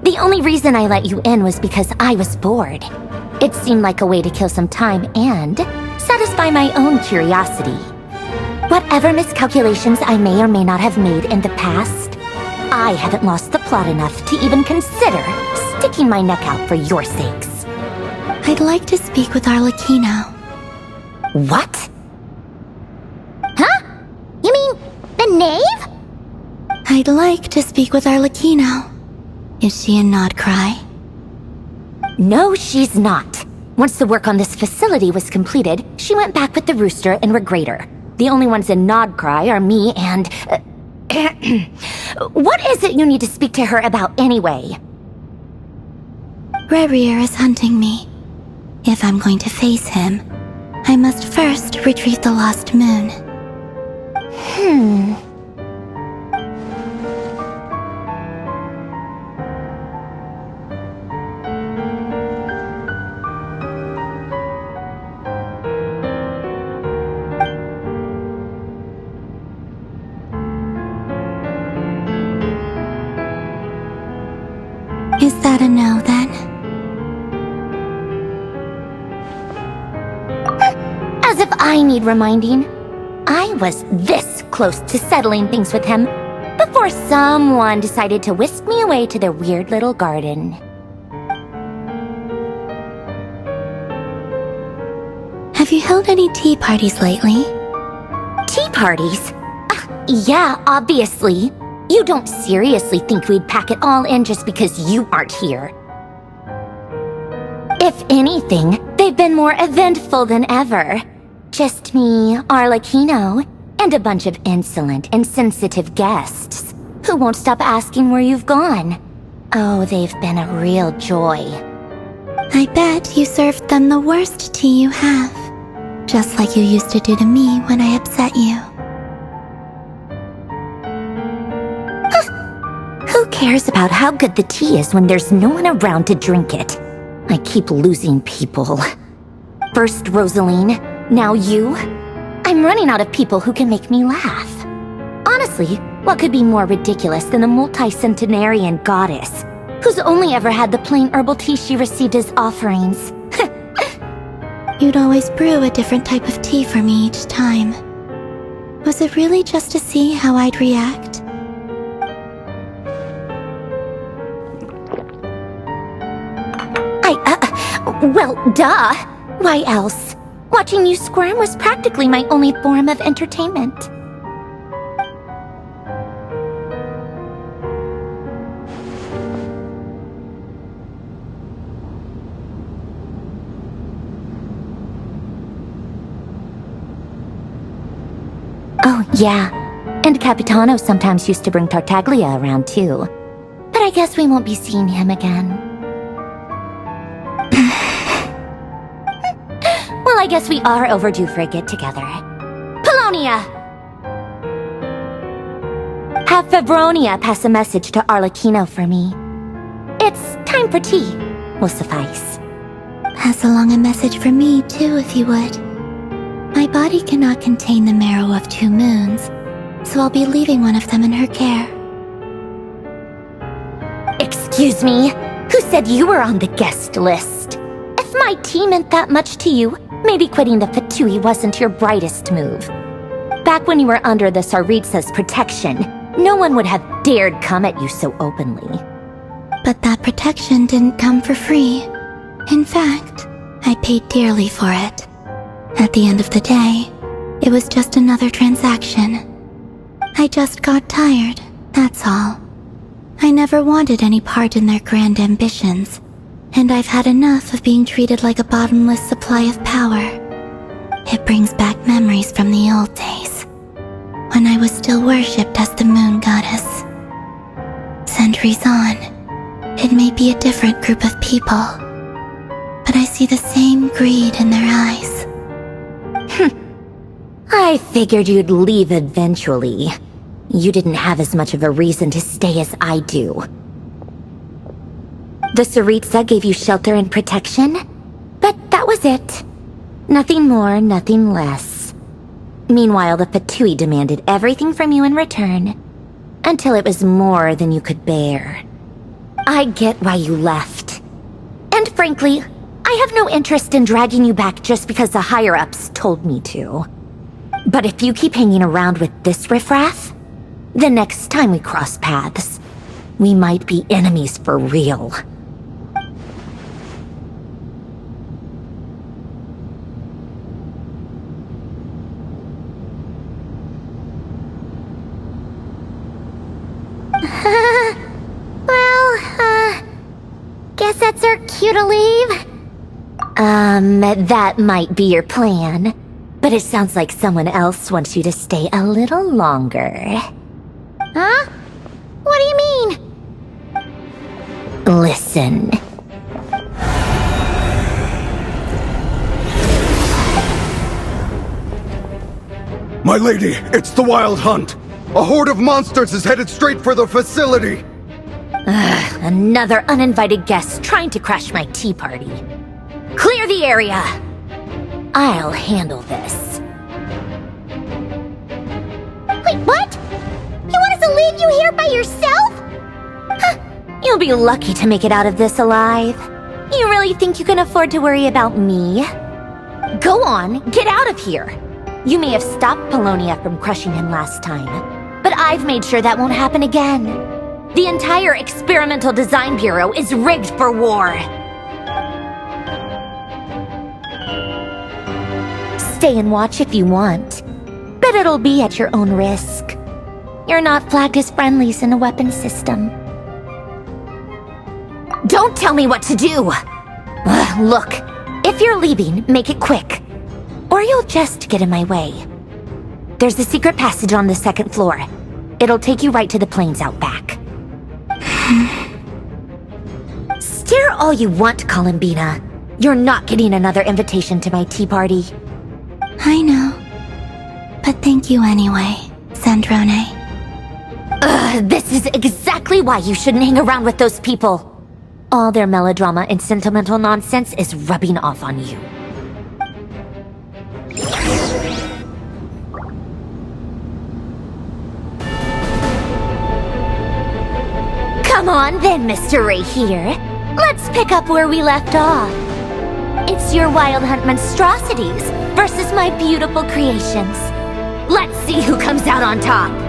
The only reason I let you in was because I was bored. It seemed like a way to kill some time and satisfy my own curiosity. Whatever miscalculations I may or may not have made in the past, I haven't lost the plot enough to even consider sticking my neck out for your sakes. I'd like to speak with Arlecchino. What? Huh? You mean the knave? I'd like to speak with Arlecchino. Is she in Nodcry? No, she's not. Once the work on this facility was completed, she went back with the Rooster and Regrator. The only ones in Nodcry are me and... What is it you need to speak to her about anyway? Rerir is hunting me. If I'm going to face him, I must first retrieve the lost moon. Is that a no, then? As if I need reminding. I was this close to settling things with him before someone decided to whisk me away to their weird little garden. Have you held any tea parties lately? Tea parties? Yeah, obviously. You don't seriously think we'd pack it all in just because you aren't here. If anything, they've been more eventful than ever. Just me, Arlecchino, and a bunch of insolent, insensitive guests who won't stop asking where you've gone. Oh, they've been a real joy. I bet you served them the worst tea you have. Just like you used to do to me when I upset you. Who cares about how good the tea is when there's no one around to drink it? I keep losing people. First Rosaline, now you. I'm running out of people who can make me laugh. Honestly, what could be more ridiculous than a multi-centenarian goddess who's only ever had the plain herbal tea she received as offerings? You'd always brew a different type of tea for me each time. Was it really just to see how I'd react? Well, duh. Why else? Watching you squirm was practically my only form of entertainment. Oh, yeah. And Capitano sometimes used to bring Tartaglia around, too. But I guess we won't be seeing him again. Well, I guess we are overdue for a get-together. Polonia! Have Febronia pass a message to Arlecchino for me. It's time for tea. Will suffice. Pass along a message for me, too, if you would. My body cannot contain the marrow of 2 moons, so I'll be leaving one of them in her care. Excuse me? Who said you were on the guest list? If my tea meant that much to you, maybe quitting the Fatui wasn't your brightest move. Back when you were under the Tsaritsa's protection, no one would have dared come at you so openly. But that protection didn't come for free. In fact, I paid dearly for it. At the end of the day, it was just another transaction. I just got tired, that's all. I never wanted any part in their grand ambitions, and I've had enough of being treated like a bottomless supply of power. It brings back memories from the old days, when I was still worshipped as the moon goddess. Centuries on, it may be a different group of people, but I see the same greed in their eyes. I figured you'd leave eventually. You didn't have as much of a reason to stay as I do. The Tsaritsa gave you shelter and protection, but that was it. Nothing more, nothing less. Meanwhile, the Fatui demanded everything from you in return, until it was more than you could bear. I get why you left. And frankly, I have no interest in dragging you back just because the higher-ups told me to. But if you keep hanging around with this riffraff, the next time we cross paths, we might be enemies for real. Guess that's our cue to leave? That might be your plan. But it sounds like someone else wants you to stay a little longer. Huh? What do you mean? Listen. My lady, it's the Wild Hunt! A horde of monsters is headed straight for the facility! Another uninvited guest trying to crash my tea party. Clear the area! I'll handle this. Wait, what? You want us to leave you here by yourself? Huh, you'll be lucky to make it out of this alive. You really think you can afford to worry about me? Go on, get out of here. You may have stopped Polonia from crushing him last time, but I've made sure that won't happen again. The entire Experimental Design Bureau is rigged for war. Stay and watch if you want, but it'll be at your own risk. You're not flagged as friendlies in the weapons system. Don't tell me what to do! Look, if you're leaving, make it quick. Or you'll just get in my way. There's a secret passage on the second floor. It'll take you right to the plains out back. Stare all you want, Columbina. You're not getting another invitation to my tea party. I know. But thank you anyway, Sandrone. This is exactly why you shouldn't hang around with those people. All their melodrama and sentimental nonsense is rubbing off on you. Come on then, Mr. Ray here. Let's pick up where we left off. It's your Wild Hunt monstrosities versus my beautiful creations. Let's see who comes out on top.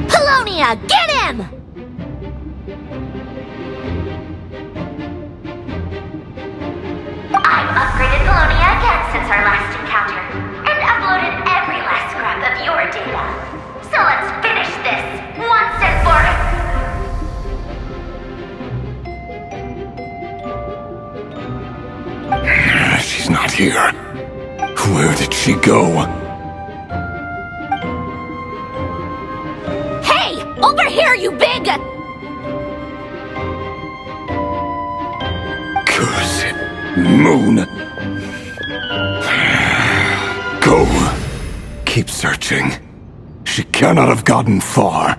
Polonia, get him! I've upgraded Polonia again since our last encounter, and uploaded every last scrap of your data. So let's finish this, once and for She's not here. Where did she go? Hey! Over here, you big... Curse it, Moon. Go. Keep searching. She cannot have gotten far.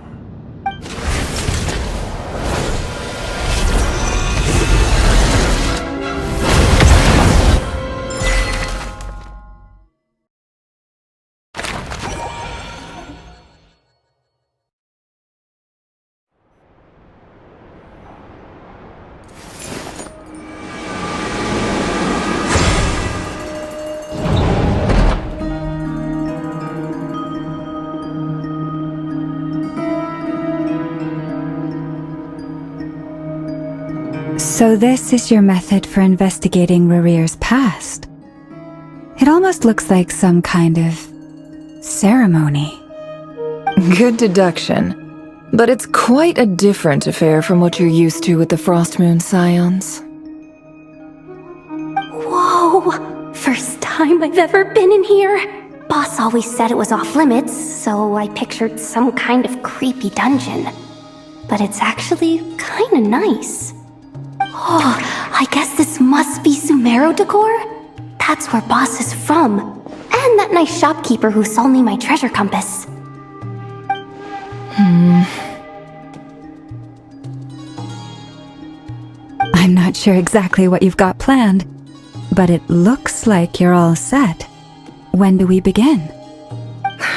So this is your method for investigating Rarir's past. It almost looks like some kind of ceremony. Good deduction. But it's quite a different affair from what you're used to with the Frost Moon Scions. Whoa! First time I've ever been in here. Boss always said it was off limits, so I pictured some kind of creepy dungeon. But it's actually kinda nice. Oh, I guess this must be Sumero decor? That's where Boss is from. And that nice shopkeeper who sold me my treasure compass. I'm not sure exactly what you've got planned, but it looks like you're all set. When do we begin?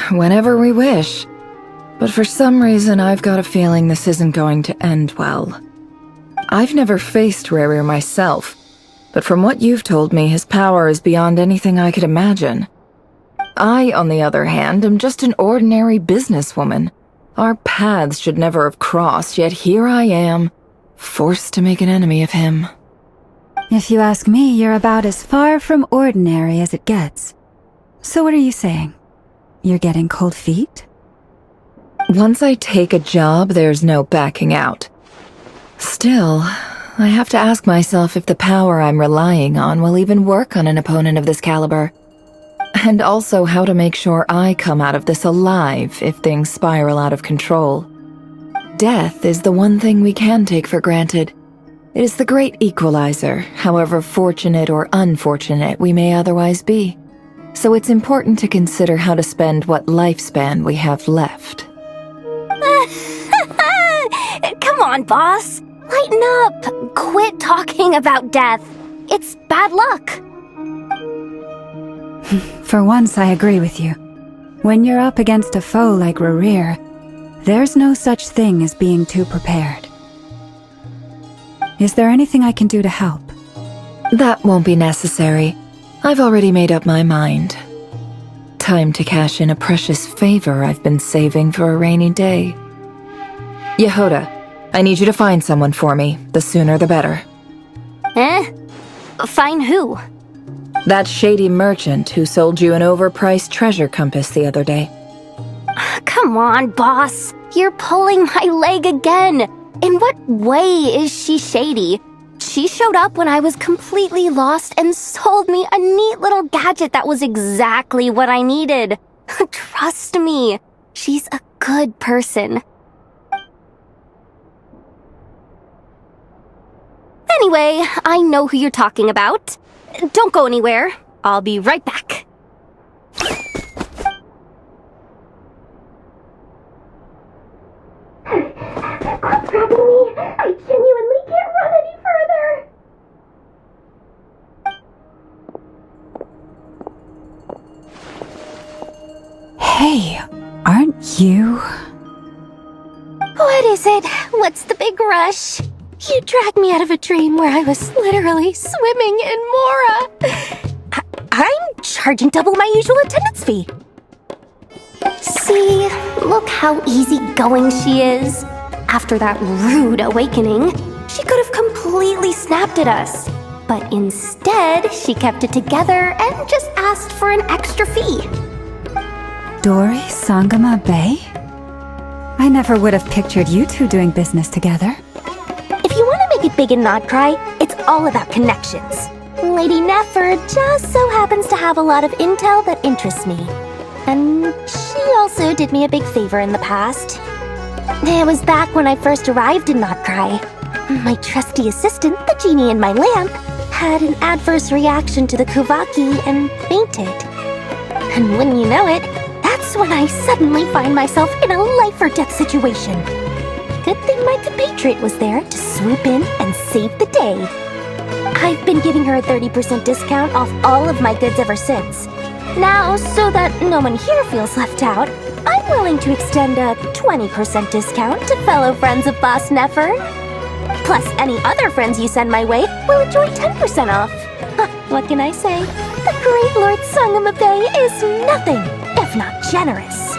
Whenever we wish. But for some reason, I've got a feeling this isn't going to end well. I've never faced Rarir myself, but from what you've told me, his power is beyond anything I could imagine. I, on the other hand, am just an ordinary businesswoman. Our paths should never have crossed, yet here I am, forced to make an enemy of him. If you ask me, you're about as far from ordinary as it gets. So what are you saying? You're getting cold feet? Once I take a job, there's no backing out. Still, I have to ask myself if the power I'm relying on will even work on an opponent of this caliber. And also how to make sure I come out of this alive if things spiral out of control. Death is the one thing we can take for granted. It is the great equalizer, however fortunate or unfortunate we may otherwise be. So it's important to consider how to spend what lifespan we have left. Come on, boss. Lighten up. Quit talking about death. It's bad luck. For once, I agree with you. When you're up against a foe like Rarir, there's no such thing as being too prepared. Is there anything I can do to help? That won't be necessary. I've already made up my mind. Time to cash in a precious favor I've been saving for a rainy day. Yehoda, I need you to find someone for me. The sooner the better. Find who? That shady merchant who sold you an overpriced treasure compass the other day. Come on, boss. You're pulling my leg again. In what way is she shady? She showed up when I was completely lost and sold me a neat little gadget that was exactly what I needed. Trust me, she's a good person. Anyway, I know who you're talking about. Don't go anywhere. I'll be right back. Quit grabbing me. I genuinely can't run any further. Hey, aren't you? What is it? What's the big rush? You dragged me out of a dream where I was literally swimming in Mora. I'm charging double my usual attendance fee. See, look how easygoing she is. After that rude awakening, she could have completely snapped at us. But instead, she kept it together and just asked for an extra fee. Dori Sangama Bay? I never would have pictured you two doing business together. If you want to make it big and not cry, it's all about connections. Lady Nefer just so happens to have a lot of intel that interests me. And she also did me a big favor in the past. It was back when I first arrived in Notcry. My trusty assistant, the genie in my lamp, had an adverse reaction to the Kuvaki and fainted. And when you know it, that's when I suddenly find myself in a life-or-death situation. Good thing my compatriot was there to swoop in and save the day. I've been giving her a 30% discount off all of my goods ever since. Now, so that no one here feels left out, I'm willing to extend a 20% discount to fellow friends of Boss Nefer. Plus, any other friends you send my way will enjoy 10% off. What can I say? The great Lord Sangama Bay is nothing if not generous.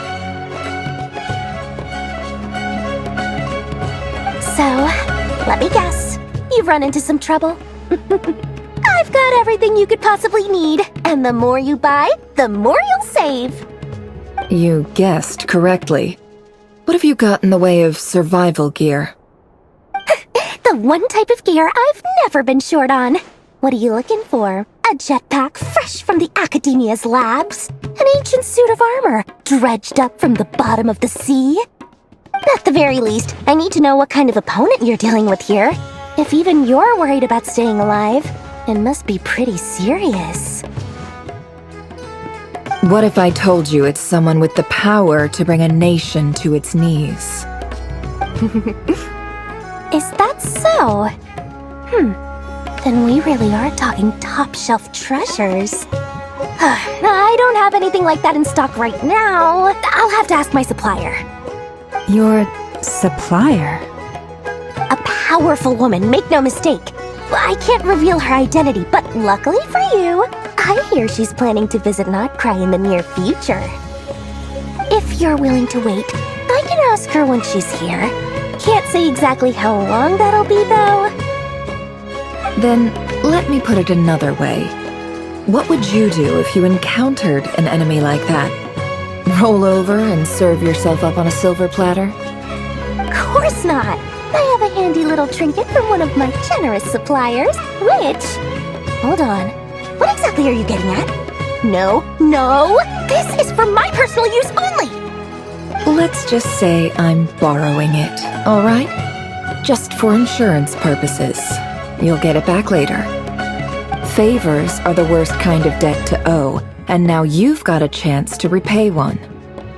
So, let me guess. You've run into some trouble? I've got everything you could possibly need, and the more you buy, the more you'll save. You guessed correctly. What have you got in the way of survival gear? The one type of gear I've never been short on. What are you looking for? A jetpack fresh from the Academia's labs? An ancient suit of armor dredged up from the bottom of the sea? At the very least, I need to know what kind of opponent you're dealing with here. If even you're worried about staying alive, it must be pretty serious. What if I told you it's someone with the power to bring a nation to its knees? Is that so? Then we really are talking top-shelf treasures. I don't have anything like that in stock right now. I'll have to ask my supplier. Your supplier? A powerful woman, make no mistake. I can't reveal her identity, but luckily for you, I hear she's planning to visit Notcry in the near future. If you're willing to wait, I can ask her when she's here. Can't say exactly how long that'll be, though. Then, let me put it another way. What would you do if you encountered an enemy like that? Roll over and serve yourself up on a silver platter? Of course not. I have a handy little trinket from one of my generous suppliers, which... Hold on. What exactly are you getting at? No, this is for my personal use only! Let's just say I'm borrowing it, alright? Just for insurance purposes. You'll get it back later. Favors are the worst kind of debt to owe, and now you've got a chance to repay one.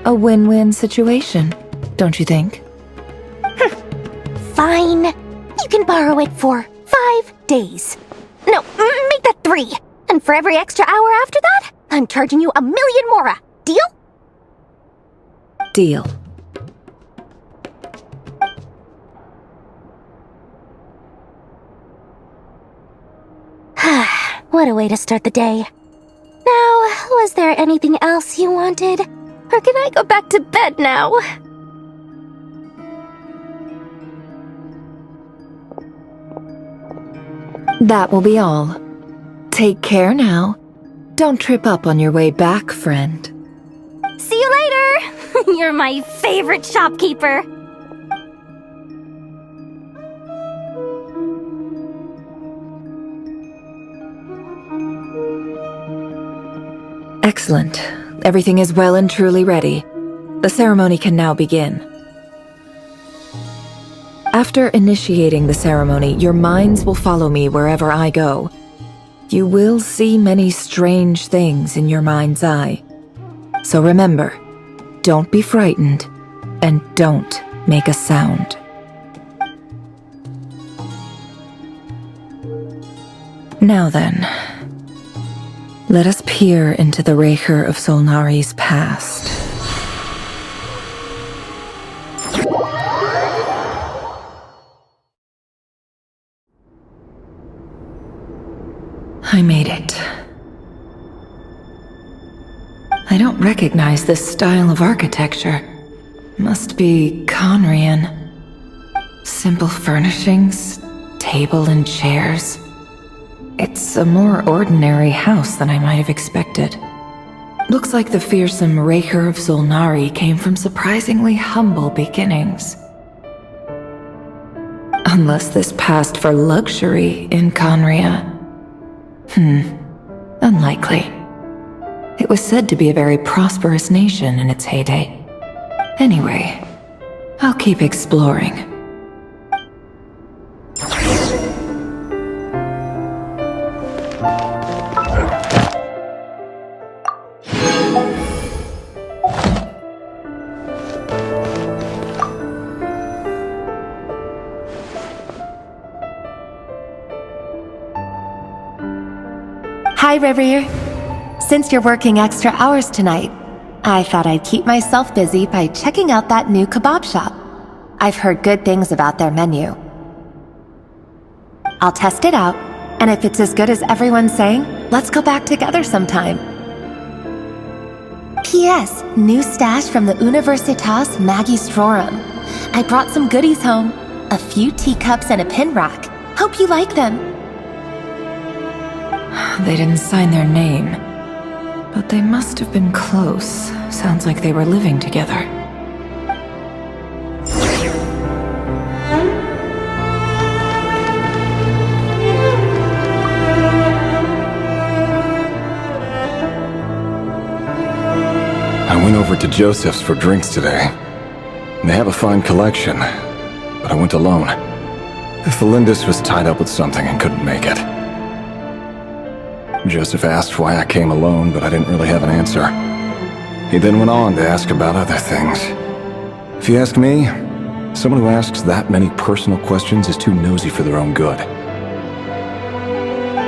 A win-win situation, don't you think? Fine. You can borrow it for 5 days. No, make that 3. And for every extra hour after that, I'm charging you 1,000,000 mora. Deal? Deal. What a way to start the day. Now, was there anything else you wanted? Or can I go back to bed now? That will be all. Take care now. Don't trip up on your way back, friend. See you later! You're my favorite shopkeeper. Excellent. Everything is well and truly ready. The ceremony can now begin. After initiating the ceremony, your minds will follow me wherever I go. You will see many strange things in your mind's eye. So remember, don't be frightened, and don't make a sound. Now then, let us peer into the Raker of Solnari's past. I made it. I don't recognize this style of architecture. Must be Conrian. Simple furnishings, table and chairs. It's a more ordinary house than I might have expected. Looks like the fearsome Raker of Zulnari came from surprisingly humble beginnings. Unless this passed for luxury in Conria. Unlikely. It was said to be a very prosperous nation in its heyday. Anyway, I'll keep exploring. Hi, Rivier. Since you're working extra hours tonight, I thought I'd keep myself busy by checking out that new kebab shop. I've heard good things about their menu. I'll test it out, and if it's as good as everyone's saying, let's go back together sometime. P.S. New stash from the Universitas Magistrorum. I brought some goodies home. A few teacups and a pin rack. Hope you like them. They didn't sign their name, but they must have been close. Sounds like they were living together. I went over to Joseph's for drinks today. They have a fine collection, but I went alone. Felindis was tied up with something and couldn't make it. Joseph asked why I came alone, but I didn't really have an answer. He then went on to ask about other things. If you ask me, someone who asks that many personal questions is too nosy for their own good.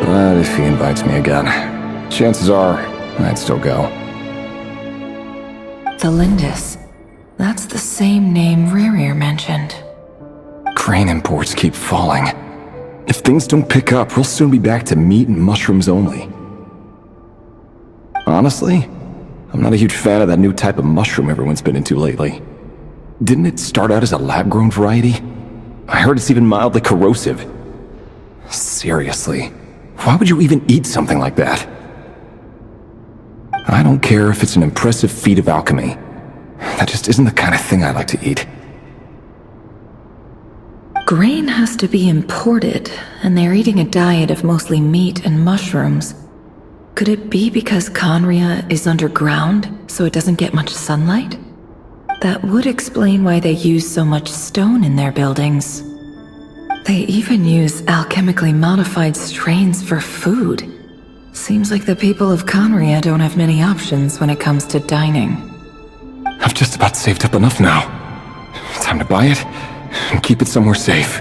But if he invites me again, chances are I'd still go. Felindis. That's the same name Ririr mentioned. Crane imports keep falling. If things don't pick up, we'll soon be back to meat and mushrooms only. Honestly, I'm not a huge fan of that new type of mushroom everyone's been into lately. Didn't it start out as a lab-grown variety? I heard it's even mildly corrosive. Seriously, why would you even eat something like that? I don't care if it's an impressive feat of alchemy. That just isn't the kind of thing I like to eat. Grain has to be imported, and they're eating a diet of mostly meat and mushrooms. Could it be because Conria is underground, so it doesn't get much sunlight? That would explain why they use so much stone in their buildings. They even use alchemically modified strains for food. Seems like the people of Conria don't have many options when it comes to dining. I've just about saved up enough now. Time to buy it and keep it somewhere safe.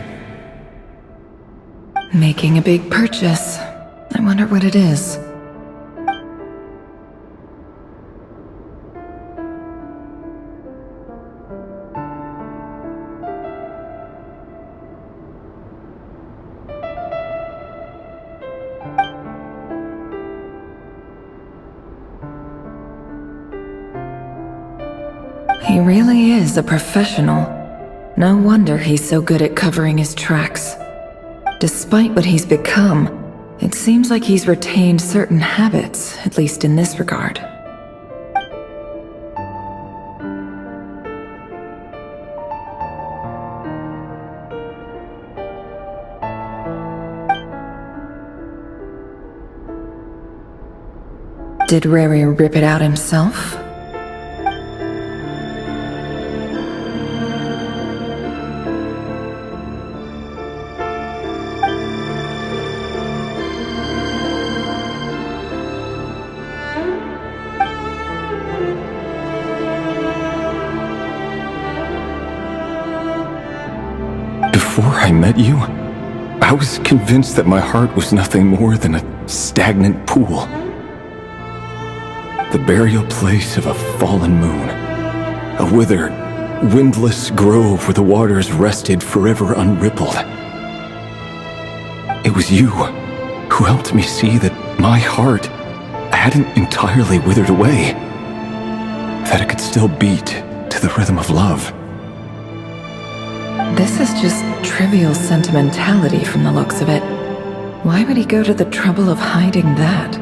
Making a big purchase. I wonder what it is. He really is a professional. No wonder he's so good at covering his tracks. Despite what he's become, it seems like he's retained certain habits, at least in this regard. Did Rary rip it out himself? Before I met you, I was convinced that my heart was nothing more than a stagnant pool. The burial place of a fallen moon. A withered, windless grove where the waters rested forever unrippled. It was you who helped me see that my heart hadn't entirely withered away. that it could still beat to the rhythm of love. This is just trivial sentimentality from the looks of it. Why would he go to the trouble of hiding that?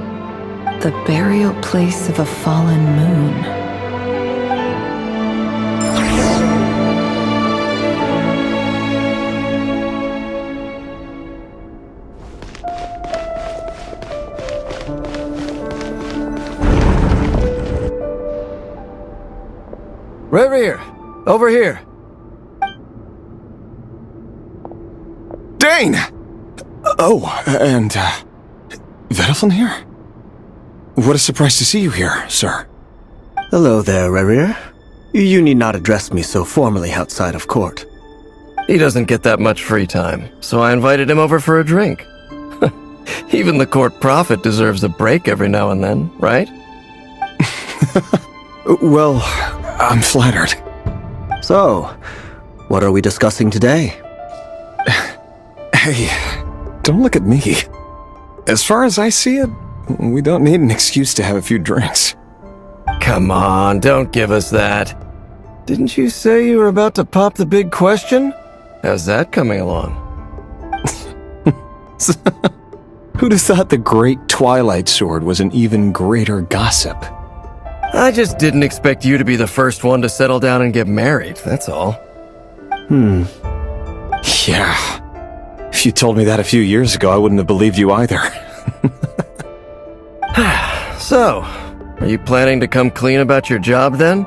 The burial place of a fallen moon. Reverie, over here. Dane! Oh, and, Vediflin here? What a surprise to see you here, sir. Hello there, Reverie. You need not address me so formally outside of court. He doesn't get that much free time, so I invited him over for a drink. Even the court prophet deserves a break every now and then, right? Well, I'm flattered. So, what are we discussing today? Hey, don't look at me. As far as I see it, we don't need an excuse to have a few drinks. Come on, don't give us that. Didn't you say you were about to pop the big question? How's that coming along? Who'd have thought the great Twilight Sword was an even greater gossip? I just didn't expect you to be the first one to settle down and get married, that's all. Yeah. If you told me that a few years ago, I wouldn't have believed you either. So, are you planning to come clean about your job then?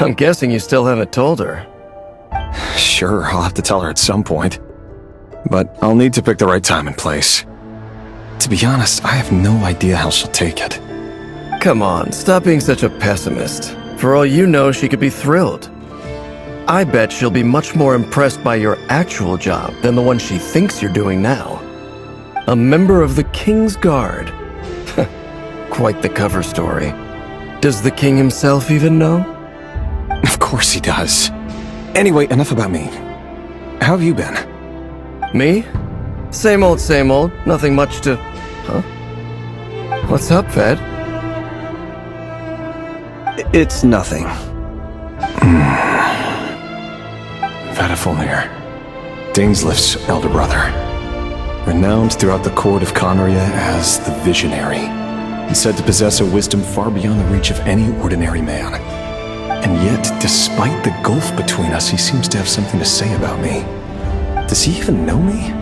I'm guessing you still haven't told her. Sure, I'll have to tell her at some point. But I'll need to pick the right time and place. To be honest, I have no idea how she'll take it. Come on, stop being such a pessimist. For all you know, she could be thrilled. I bet she'll be much more impressed by your actual job than the one she thinks you're doing now. A member of the King's Guard. Quite the cover story. Does the king himself even know? Of course he does. Anyway, enough about me. How have you been? Me? Same old, nothing much to... Huh? What's up, Ved? It's nothing. Vediflin, Dainsleif's elder brother. Renowned throughout the court of Conria as the Visionary, and said to possess a wisdom far beyond the reach of any ordinary man. And yet, despite the gulf between us, he seems to have something to say about me. Does he even know me?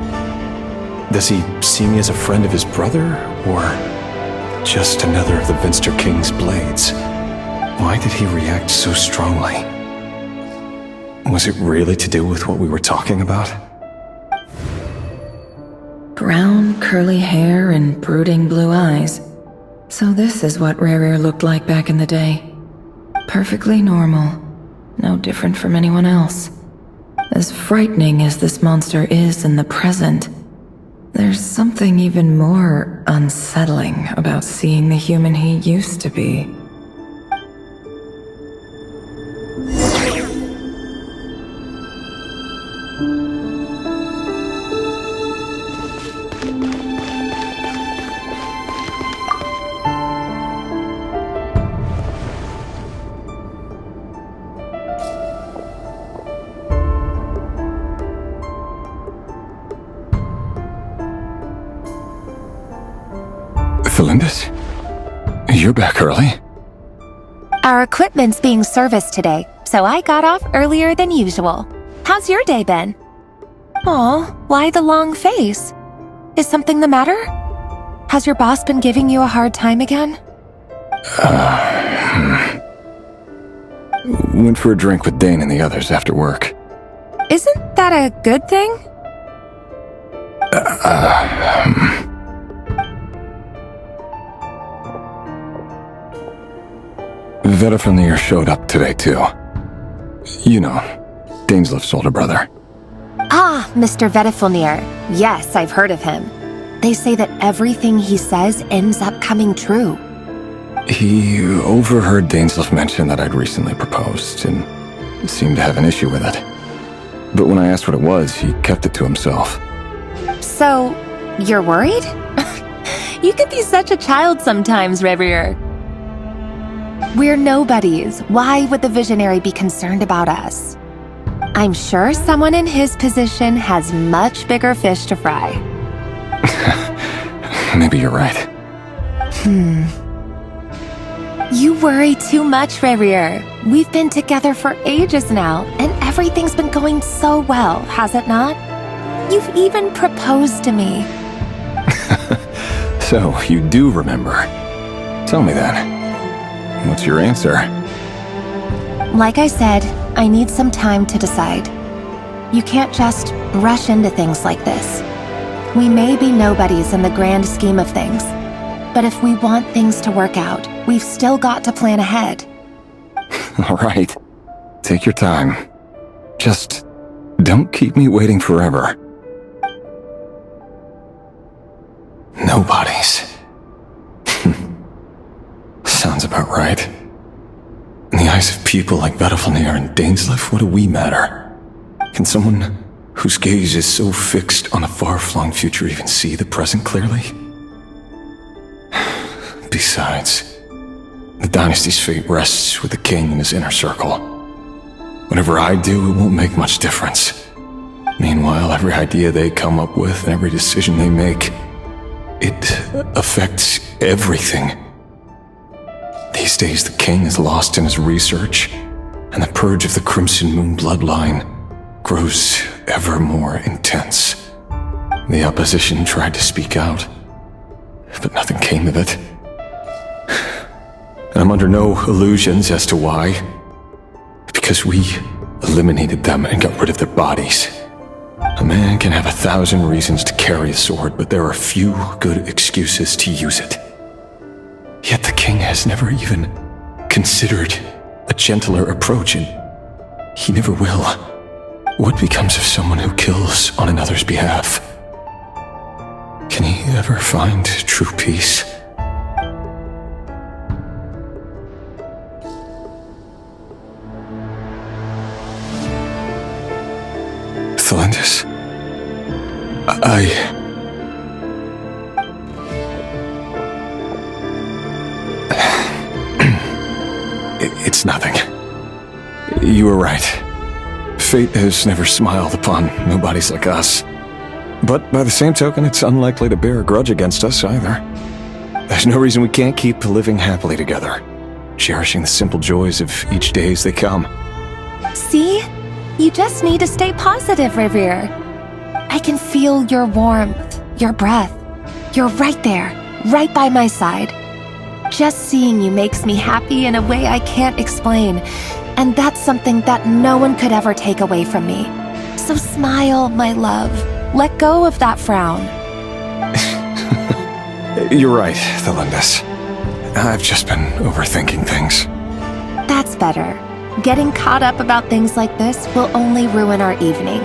Does he see me as a friend of his brother, or just another of the Vinster King's blades? Why did he react so strongly? Was it really to do with what we were talking about? Brown, curly hair and brooding blue eyes. So this is what Rerir looked like back in the day. Perfectly normal. No different from anyone else. As frightening as this monster is in the present, there's something even more unsettling about seeing the human he used to be. Felindis? You're back early? Our equipment's being serviced today, so I got off earlier than usual. How's your day been? Aw, why the long face? Is something the matter? Has your boss been giving you a hard time again? Went for a drink with Dane and the others after work. Isn't that a good thing? Vediflin showed up today, too. You know, Dainsleif's older brother. Ah, Mr. Vediflin. Yes, I've heard of him. They say that everything he says ends up coming true. He overheard Dainsleif mention that I'd recently proposed, and seemed to have an issue with it. But when I asked what it was, he kept it to himself. So, you're worried? You could be such a child sometimes, Reverie. We're nobodies. Why would the visionary be concerned about us? I'm sure someone in his position has much bigger fish to fry. Maybe you're right. You worry too much, Rerir. We've been together for ages now, and everything's been going so well, has it not? You've even proposed to me. So, you do remember. Tell me then. What's your answer? Like I said, I need some time to decide. You can't just rush into things like this. We may be nobodies in the grand scheme of things, but if we want things to work out, we've still got to plan ahead. All right. Take your time. Just don't keep me waiting forever. Nobodies. Sounds about right. In the eyes of people like Vedalfnir and Dainsleif, what do we matter? Can someone whose gaze is so fixed on a far-flung future even see the present clearly? Besides, the dynasty's fate rests with the king and his inner circle. Whatever I do, it won't make much difference. Meanwhile, every idea they come up with and every decision they make, it affects everything. These days, the king is lost in his research, and the purge of the Crimson Moon bloodline grows ever more intense. The opposition tried to speak out, but nothing came of it. And I'm under no illusions as to why. Because we eliminated them and got rid of their bodies. A man can have 1,000 reasons to carry a sword, but there are few good excuses to use it. Yet the king has never even considered a gentler approach, and he never will. What becomes of someone who kills on another's behalf? Can he ever find true peace? Thalendis, It's nothing. You were right. Fate has never smiled upon nobodies like us. But by the same token, it's unlikely to bear a grudge against us either. There's no reason we can't keep living happily together, cherishing the simple joys of each day as they come. See? You just need to stay positive, Rerir. I can feel your warmth, your breath. You're right there, right by my side. Just seeing you makes me happy in a way I can't explain, and that's something that no one could ever take away from me. So smile, my love. Let go of that frown. You're right, Thalendis. I've just been overthinking things. That's better. Getting caught up about things like this will only ruin our evening.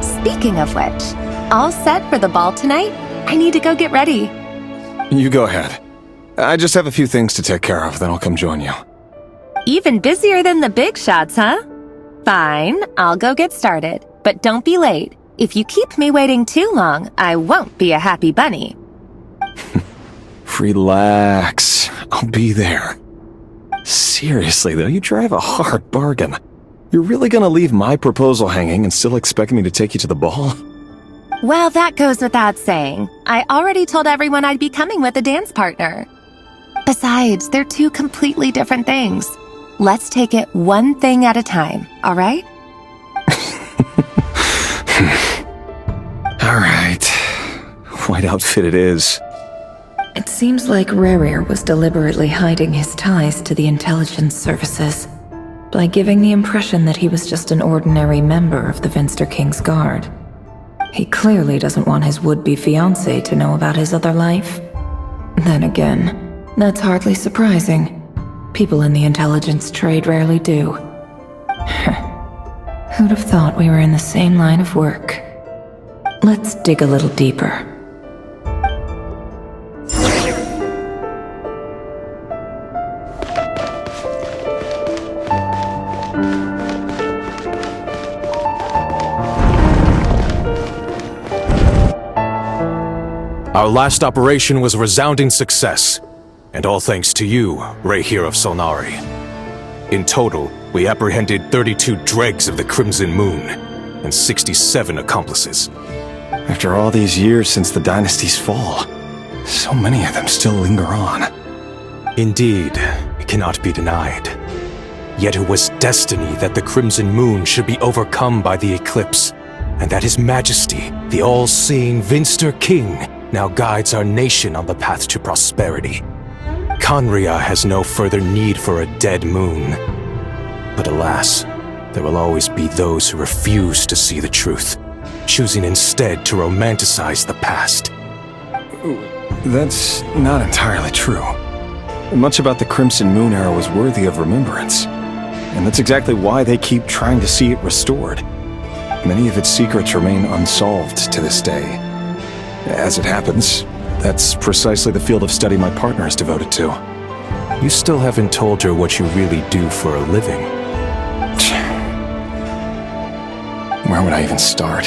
Speaking of which, all set for the ball tonight? I need to go get ready. You go ahead. I just have a few things to take care of, then I'll come join you. Even busier than the big shots, huh? Fine, I'll go get started. But don't be late. If you keep me waiting too long, I won't be a happy bunny. Relax. I'll be there. Seriously, though, you drive a hard bargain. You're really gonna leave my proposal hanging and still expect me to take you to the ball? Well, that goes without saying. I already told everyone I'd be coming with a dance partner. Besides, they're two completely different things. Let's take it one thing at a time, all right? All right. White outfit it is. It seems like Rerir was deliberately hiding his ties to the intelligence services by giving the impression that he was just an ordinary member of the Vinster King's Guard. He clearly doesn't want his would-be fiancée to know about his other life. Then again, that's hardly surprising. People in the intelligence trade rarely do. Who'd have thought we were in the same line of work? Let's dig a little deeper. Our last operation was a resounding success, And all thanks to you, Ray here of Solnari. In total, we apprehended 32 dregs of the Crimson Moon, and 67 accomplices. After all these years since the dynasty's fall, so many of them still linger on. Indeed, it cannot be denied. Yet it was destiny that the Crimson Moon should be overcome by the eclipse, and that His Majesty, the all-seeing Vinster King, now guides our nation on the path to prosperity. Conria has no further need for a dead moon. But alas, there will always be those who refuse to see the truth, choosing instead to romanticize the past. That's not entirely true. Much about the Crimson Moon era was worthy of remembrance, and that's exactly why they keep trying to see it restored. Many of its secrets remain unsolved to this day. As it happens, that's precisely the field of study my partner is devoted to. You still haven't told her what you really do for a living. Where would I even start?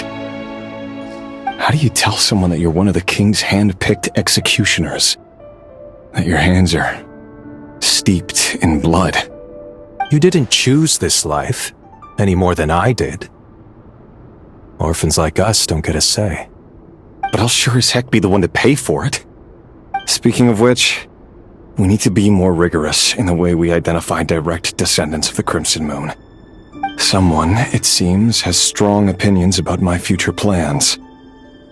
How do you tell someone that you're one of the king's hand-picked executioners? That your hands are steeped in blood? You didn't choose this life, any more than I did. Orphans like us don't get a say. But I'll sure as heck be the one to pay for it. Speaking of which, we need to be more rigorous in the way we identify direct descendants of the Crimson Moon. Someone, it seems, has strong opinions about my future plans.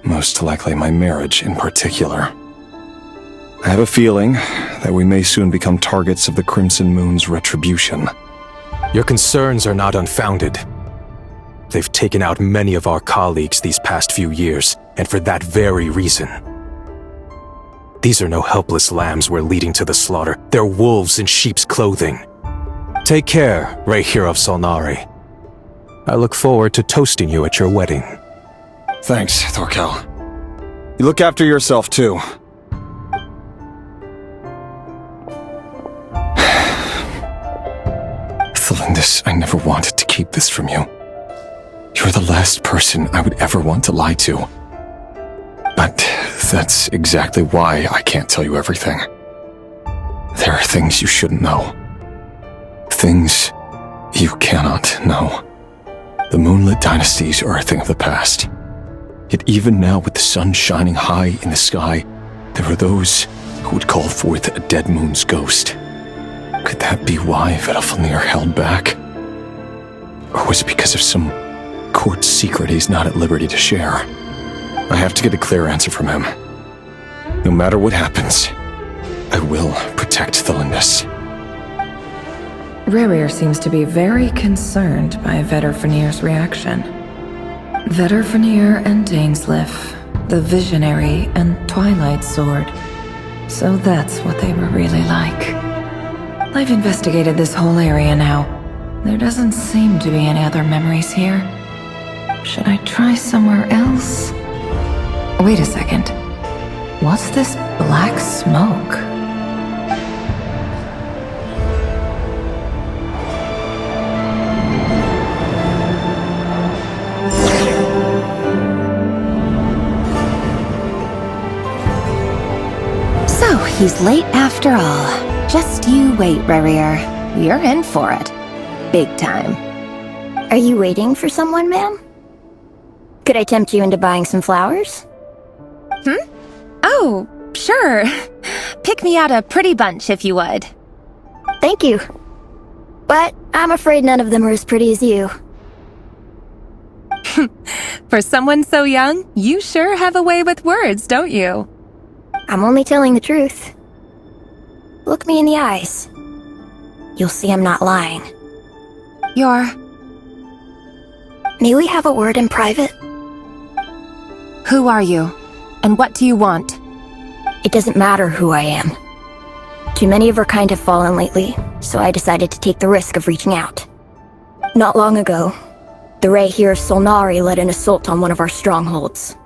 Most likely my marriage in particular. I have a feeling that we may soon become targets of the Crimson Moon's retribution. Your concerns are not unfounded. They've taken out many of our colleagues these past few years, and for that very reason. These are no helpless lambs we're leading to the slaughter. They're wolves in sheep's clothing. Take care, Ray here of Solnari. I look forward to toasting you at your wedding. Thanks, Thorkel. You look after yourself, too. Thelindis, I never wanted to keep this from you. You're the last person I would ever want to lie to. But that's exactly why I can't tell you everything. There are things you shouldn't know. Things you cannot know. The moonlit dynasties are a thing of the past. Yet even now, with the sun shining high in the sky, there are those who would call forth a dead moon's ghost. Could that be why Vedalfnir held back? Or was it because of some court secret he's not at liberty to share? I have to get a clear answer from him. No matter what happens, I will protect Thelindis. Rerir seems to be very concerned by Vedalfnir's reaction. Vedalfnir and Dainsleif, the Visionary and Twilight Sword. So that's what they were really like. I've investigated this whole area now. There doesn't seem to be any other memories here. Should I try somewhere else? Wait a second. What's this black smoke? So, he's late after all. Just you wait, Rerir. You're in for it. Big time. Are you waiting for someone, ma'am? Could I tempt you into buying some flowers? Oh, sure. Pick me out a pretty bunch if you would. Thank you. But I'm afraid none of them are as pretty as you. For someone so young, you sure have a way with words, don't you? I'm only telling the truth. Look me in the eyes. You'll see I'm not lying. May we have a word in private? Who are you? And what do you want? It doesn't matter who I am. Too many of our kind have fallen lately, so I decided to take the risk of reaching out. Not long ago, the Ray here of Solnari led an assault on one of our strongholds.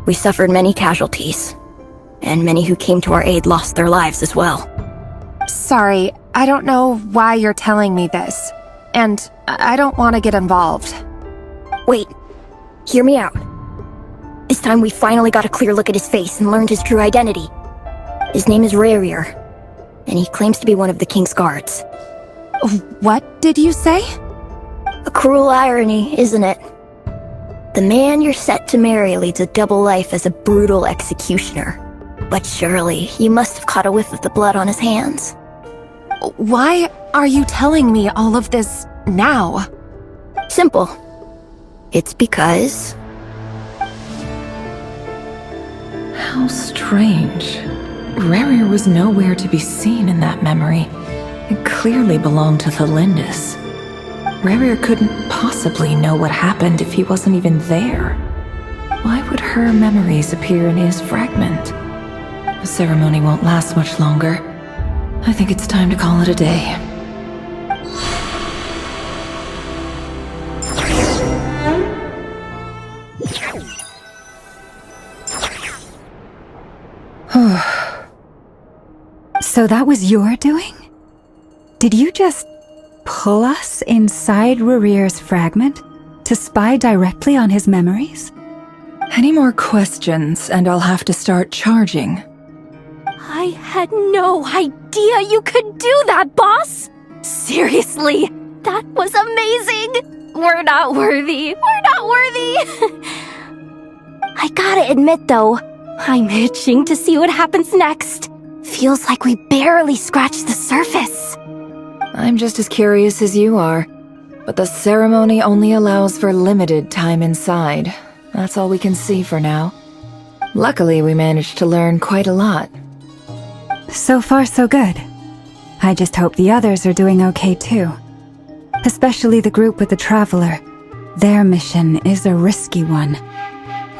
We suffered many casualties, and many who came to our aid lost their lives as well. Sorry, I don't know why you're telling me this. And I don't want to get involved. Wait, hear me out. This time we finally got a clear look at his face and learned his true identity. His name is Rarier, and he claims to be one of the King's guards. What did you say? A cruel irony, isn't it? The man you're set to marry leads a double life as a brutal executioner. But surely, you must have caught a whiff of the blood on his hands. Why are you telling me all of this now? Simple. It's because... How strange. Rarier was nowhere to be seen in that memory. It clearly belonged to Thalindis. Rarier couldn't possibly know what happened if he wasn't even there. Why would her memories appear in his fragment? The ceremony won't last much longer. I think it's time to call it a day. So that was your doing? Did you just pull us inside Rarier's fragment to spy directly on his memories? Any more questions, and I'll have to start charging. I had no idea you could do that, boss! Seriously, that was amazing! We're not worthy. We're not worthy! I gotta admit though, I'm itching to see what happens next. Feels like we barely scratched the surface. I'm just as curious as you are, but the ceremony only allows for limited time inside. That's all we can see for now. Luckily, we managed to learn quite a lot. So far, so good. I just hope the others are doing okay too. Especially the group with the Traveler. Their mission is a risky one.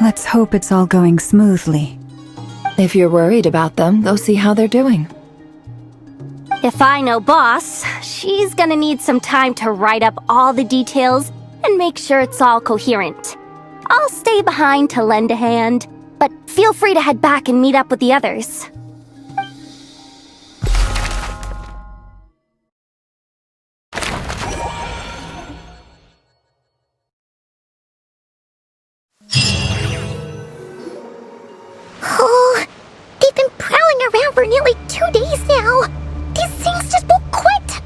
Let's hope it's all going smoothly. If you're worried about them, go see how they're doing. If I know boss, she's gonna need some time to write up all the details and make sure it's all coherent. I'll stay behind to lend a hand, but feel free to head back and meet up with the others. Oh, they've been prowling around for nearly 2 days now. These things just won't quit.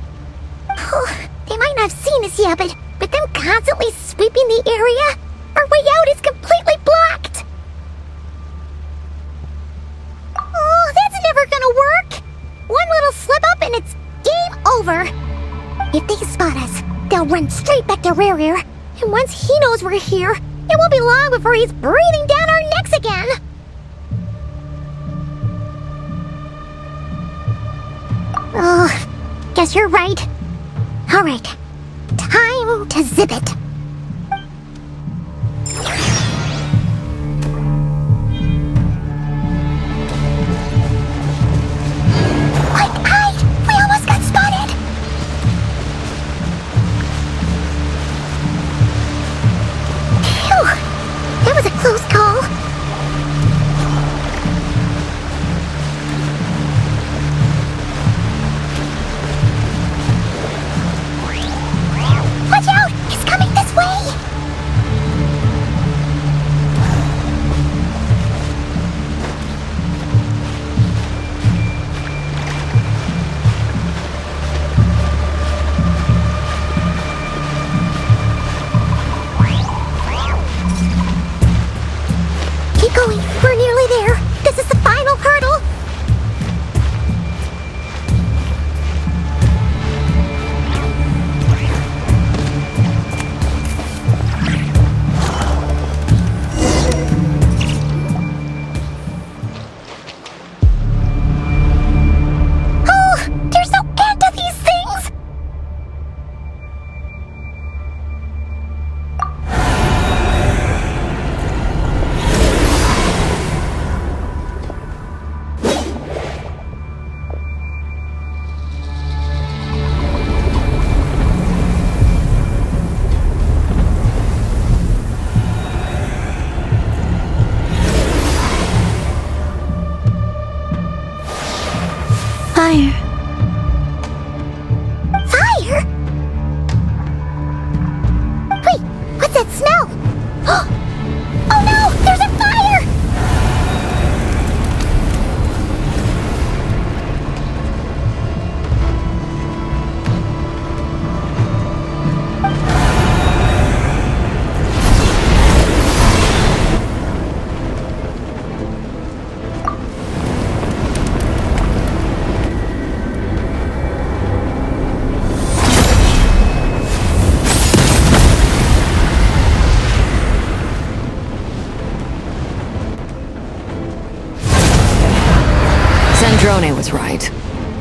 Oh, they might not have seen us yet, but them constantly sweeping the area, our way out is completely blocked. Oh, that's never gonna work. One little slip up and it's game over. If they spot us, they'll run straight back to Rarier. And once he knows we're here, it won't be long before he's breathing down our necks again. Oh, guess you're right. All right, time to zip it. Quick, hide! We almost got spotted! Phew, that was a close call. Watch out! He's coming this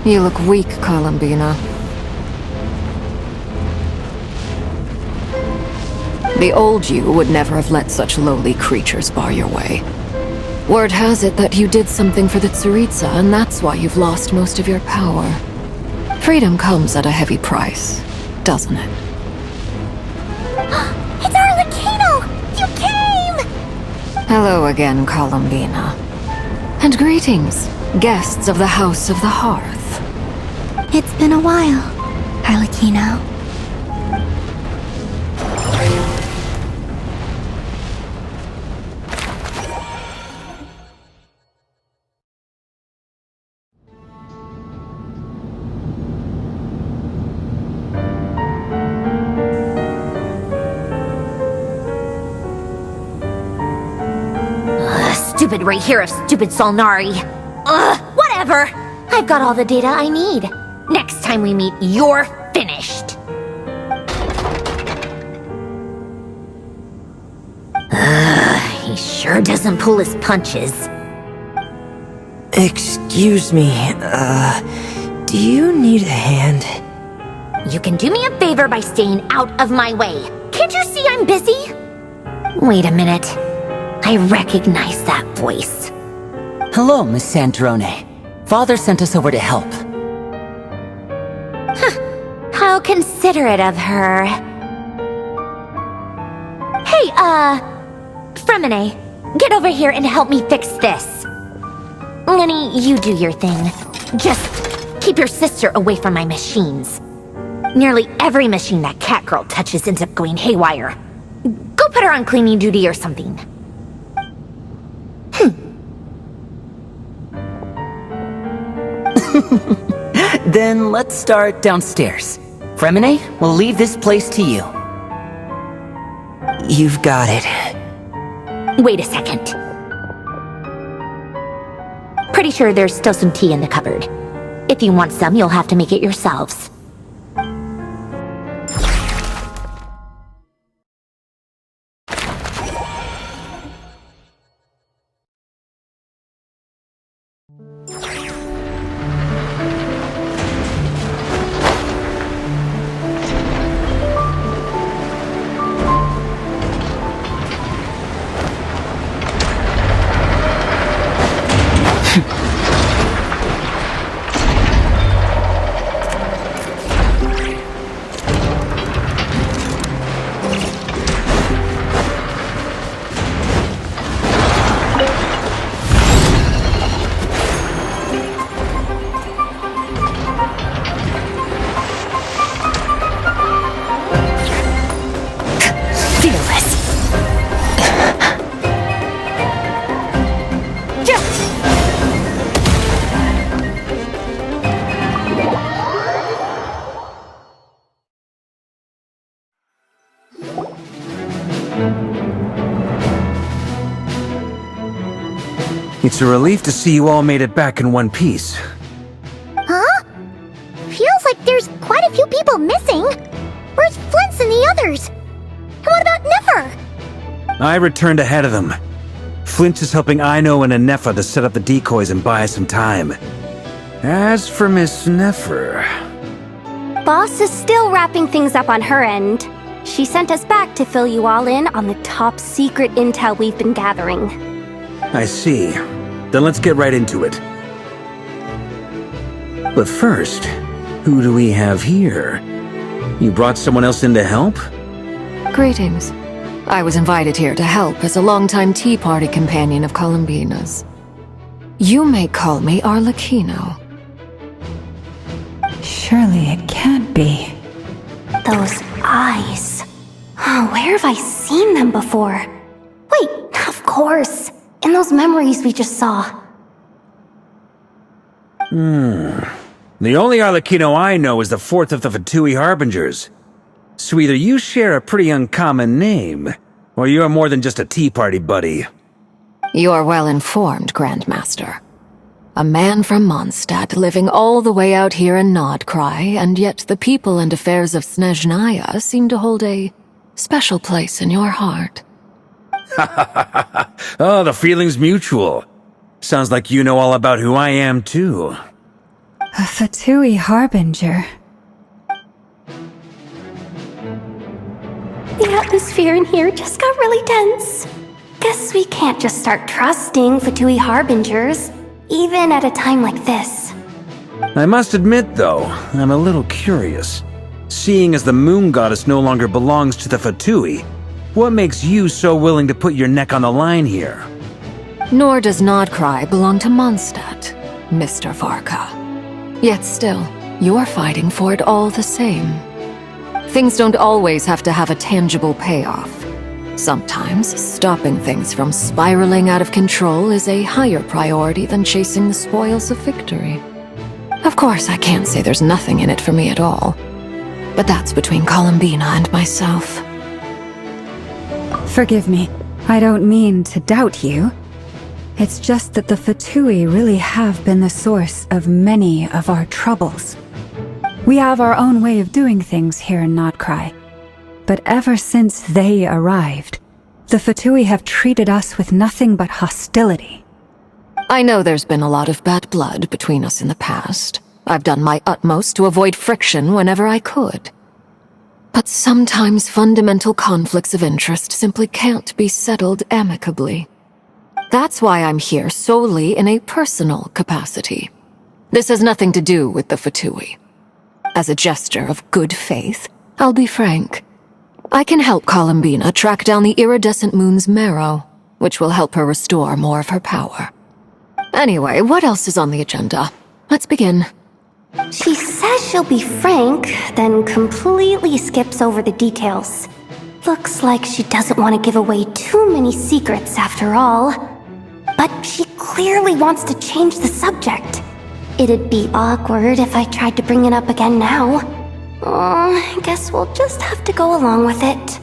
You look weak, Columbina. The old you would never have let such lowly creatures bar your way. Word has it that you did something for the Tsaritsa, and that's why you've lost most of your power. Freedom comes at a heavy price, doesn't it? It's Arlecchino! You came! Hello again, Columbina. And greetings, guests of the House of the Hearth. It's been a while, Arlecchino. Stupid right here of stupid Solnari. Ugh, whatever. I've got all the data I need. Next time we meet, you're finished. He sure doesn't pull his punches. Excuse me, do you need a hand? You can do me a favor by staying out of my way. Can't you see I'm busy? Wait a minute. I recognize that voice. Hello, Miss Sandrone. Father sent us over to help. How considerate of her. Hey, Fremine, get over here and help me fix this. Lenny, you do your thing. Just keep your sister away from my machines. Nearly every machine that cat girl touches ends up going haywire. Go put her on cleaning duty or something. Then let's start downstairs. Fremine, we'll leave this place to you. You've got it. Wait a second. Pretty sure there's still some tea in the cupboard. If you want some, you'll have to make it yourselves. It's a relief to see you all made it back in one piece. Huh? Feels like there's quite a few people missing. Where's Flint's and the others? And what about Nefer? I returned ahead of them. Flint is helping Aino and Anefa to set up the decoys and buy us some time. As for Miss Nefer... Boss is still wrapping things up on her end. She sent us back to fill you all in on the top secret intel we've been gathering. I see. Then let's get right into it. But first, who do we have here? You brought someone else in to help? Greetings. I was invited here to help as a longtime Tea Party companion of Columbina's. You may call me Arlecchino. Surely it can't be. Those eyes. Oh, where have I seen them before? Wait, of course. In those memories we just saw. The only Arlecchino I know is the fourth of the Fatui Harbingers. So either you share a pretty uncommon name, or you're more than just a Tea Party buddy. You're well informed, Grandmaster. A man from Mondstadt living all the way out here in Nodcry, and yet the people and affairs of Snezhnaya seem to hold a special place in your heart. Oh, the feeling's mutual. Sounds like you know all about who I am, too. A Fatui Harbinger. The atmosphere in here just got really tense. Guess we can't just start trusting Fatui Harbingers, even at a time like this. I must admit, though, I'm a little curious. Seeing as the moon goddess no longer belongs to the Fatui, what makes you so willing to put your neck on the line here? Nor does Nodcry belong to Mondstadt, Mr. Varka. Yet still, you're fighting for it all the same. Things don't always have to have a tangible payoff. Sometimes, stopping things from spiraling out of control is a higher priority than chasing the spoils of victory. Of course, I can't say there's nothing in it for me at all. But that's between Columbina and myself. Forgive me. I don't mean to doubt you. It's just that the Fatui really have been the source of many of our troubles. We have our own way of doing things here in Nodcry. But ever since they arrived, the Fatui have treated us with nothing but hostility. I know there's been a lot of bad blood between us in the past. I've done my utmost to avoid friction whenever I could. But sometimes fundamental conflicts of interest simply can't be settled amicably. That's why I'm here solely in a personal capacity. This has nothing to do with the Fatui. As a gesture of good faith, I'll be frank. I can help Columbina track down the iridescent moon's marrow, which will help her restore more of her power. Anyway, what else is on the agenda? Let's begin. She says she'll be frank, then completely skips over the details. Looks like she doesn't want to give away too many secrets after all. But she clearly wants to change the subject. It'd be awkward if I tried to bring it up again now. I guess we'll just have to go along with it.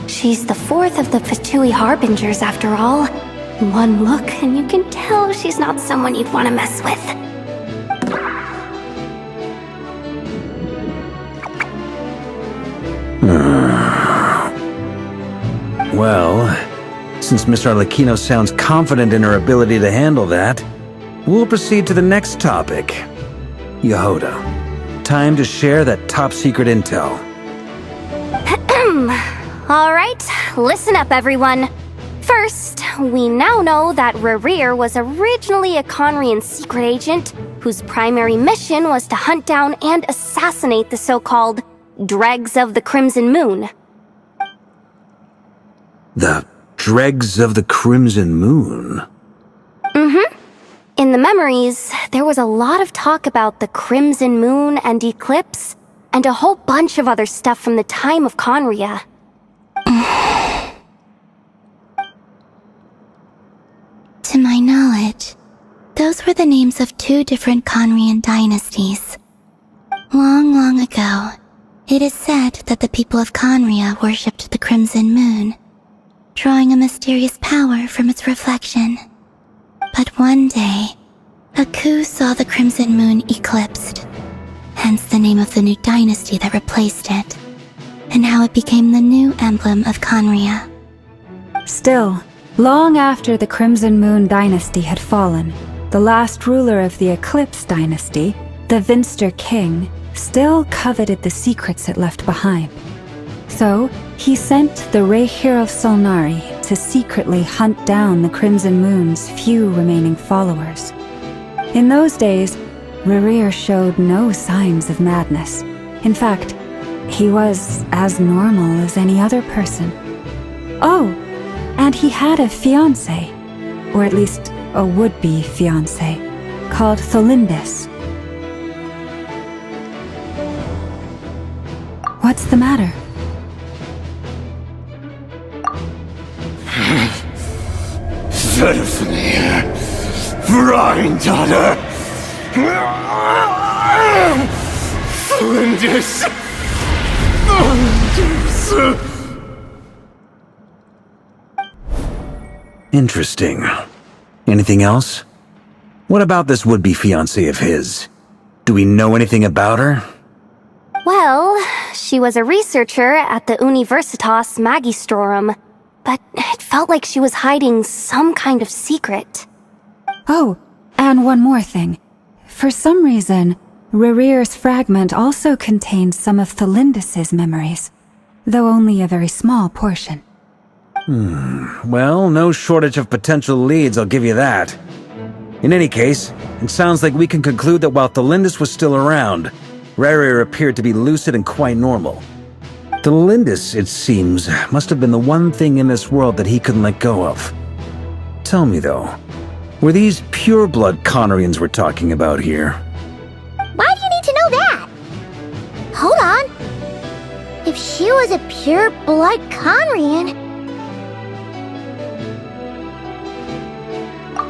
She's the fourth of the Fatui Harbingers after all. One look and you can tell she's not someone you'd want to mess with. Well, since Miss Arlecchino sounds confident in her ability to handle that, we'll proceed to the next topic. Yehoda, time to share that top-secret intel. Alright, listen up everyone. First, we now know that Rerir was originally a Conrian secret agent whose primary mission was to hunt down and assassinate the so-called Dregs of the Crimson Moon. The Dregs of the Crimson Moon? Mm-hmm. In the memories, there was a lot of talk about the Crimson Moon and Eclipse, and a whole bunch of other stuff from the time of Conria. To my knowledge, those were the names of two different Conrian dynasties. Long, long ago, it is said that the people of Conria worshipped the Crimson Moon, drawing a mysterious power from its reflection. But one day, a coup saw the Crimson Moon eclipsed, hence the name of the new dynasty that replaced it, and how it became the new emblem of Conria. Still, long after the Crimson Moon dynasty had fallen, the last ruler of the Eclipse dynasty, the Vinster King, still coveted the secrets it left behind. So, he sent the Reihir of Solnari to secretly hunt down the Crimson Moon's few remaining followers. In those days, Rerir showed no signs of madness. In fact, he was as normal as any other person. Oh, and he had a fiancé, or at least a would-be fiancé, called Tholindis. What's the matter? Verfnir, Freindaughter, Flinders. Interesting. Anything else? What about this would-be fiancé of his? Do we know anything about her? Well, she was a researcher at the Universitas Magistrorum, but it felt like she was hiding some kind of secret. Oh, and one more thing. For some reason, Rerear's fragment also contains some of Thelindis' memories, though only a very small portion. Well, no shortage of potential leads, I'll give you that. In any case, it sounds like we can conclude that while Thelindis was still around, Rerear appeared to be lucid and quite normal. Thelindis, it seems, must have been the one thing in this world that he couldn't let go of. Tell me though, were these pure-blood Conorians we're talking about here? Why do you need to know that? Hold on. If she was a pure-blood Conrian...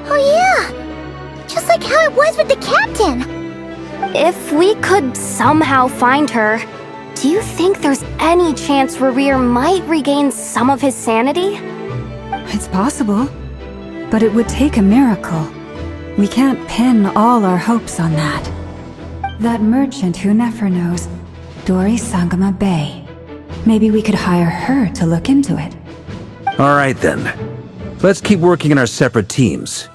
Oh yeah! Just like how it was with the captain! If we could somehow find her, do you think there's any chance Rerear might regain some of his sanity? It's possible, but it would take a miracle. We can't pin all our hopes on that. That merchant who Nefer knows, Dori Sangama Bay. Maybe we could hire her to look into it. Alright then. Let's keep working in our separate teams.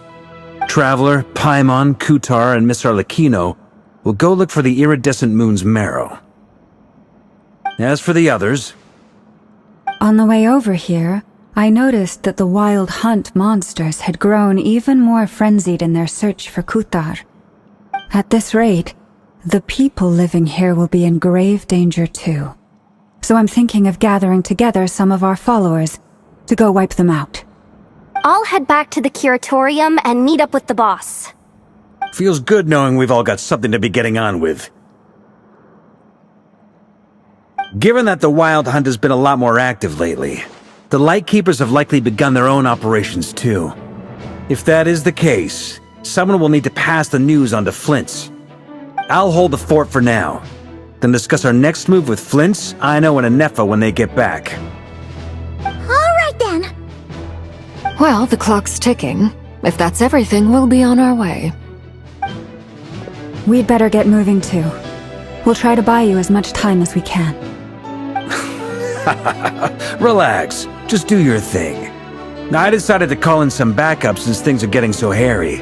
Traveler, Paimon, Kutar, and Miss Arlecchino will go look for the iridescent moon's marrow. As for the others... On the way over here, I noticed that the wild hunt monsters had grown even more frenzied in their search for Kutar. At this rate, the people living here will be in grave danger too. So I'm thinking of gathering together some of our followers to go wipe them out. I'll head back to the curatorium and meet up with the boss. Feels good knowing we've all got something to be getting on with. Given that the Wild Hunt has been a lot more active lately, the Lightkeepers have likely begun their own operations too. If that is the case, someone will need to pass the news on to Flint's. I'll hold the fort for now, then discuss our next move with Flint's, Aino, and Anefa when they get back. Alright then. Well, the clock's ticking. If that's everything, we'll be on our way. We'd better get moving too. We'll try to buy you as much time as we can. Relax. Just do your thing. I decided to call in some backup since things are getting so hairy.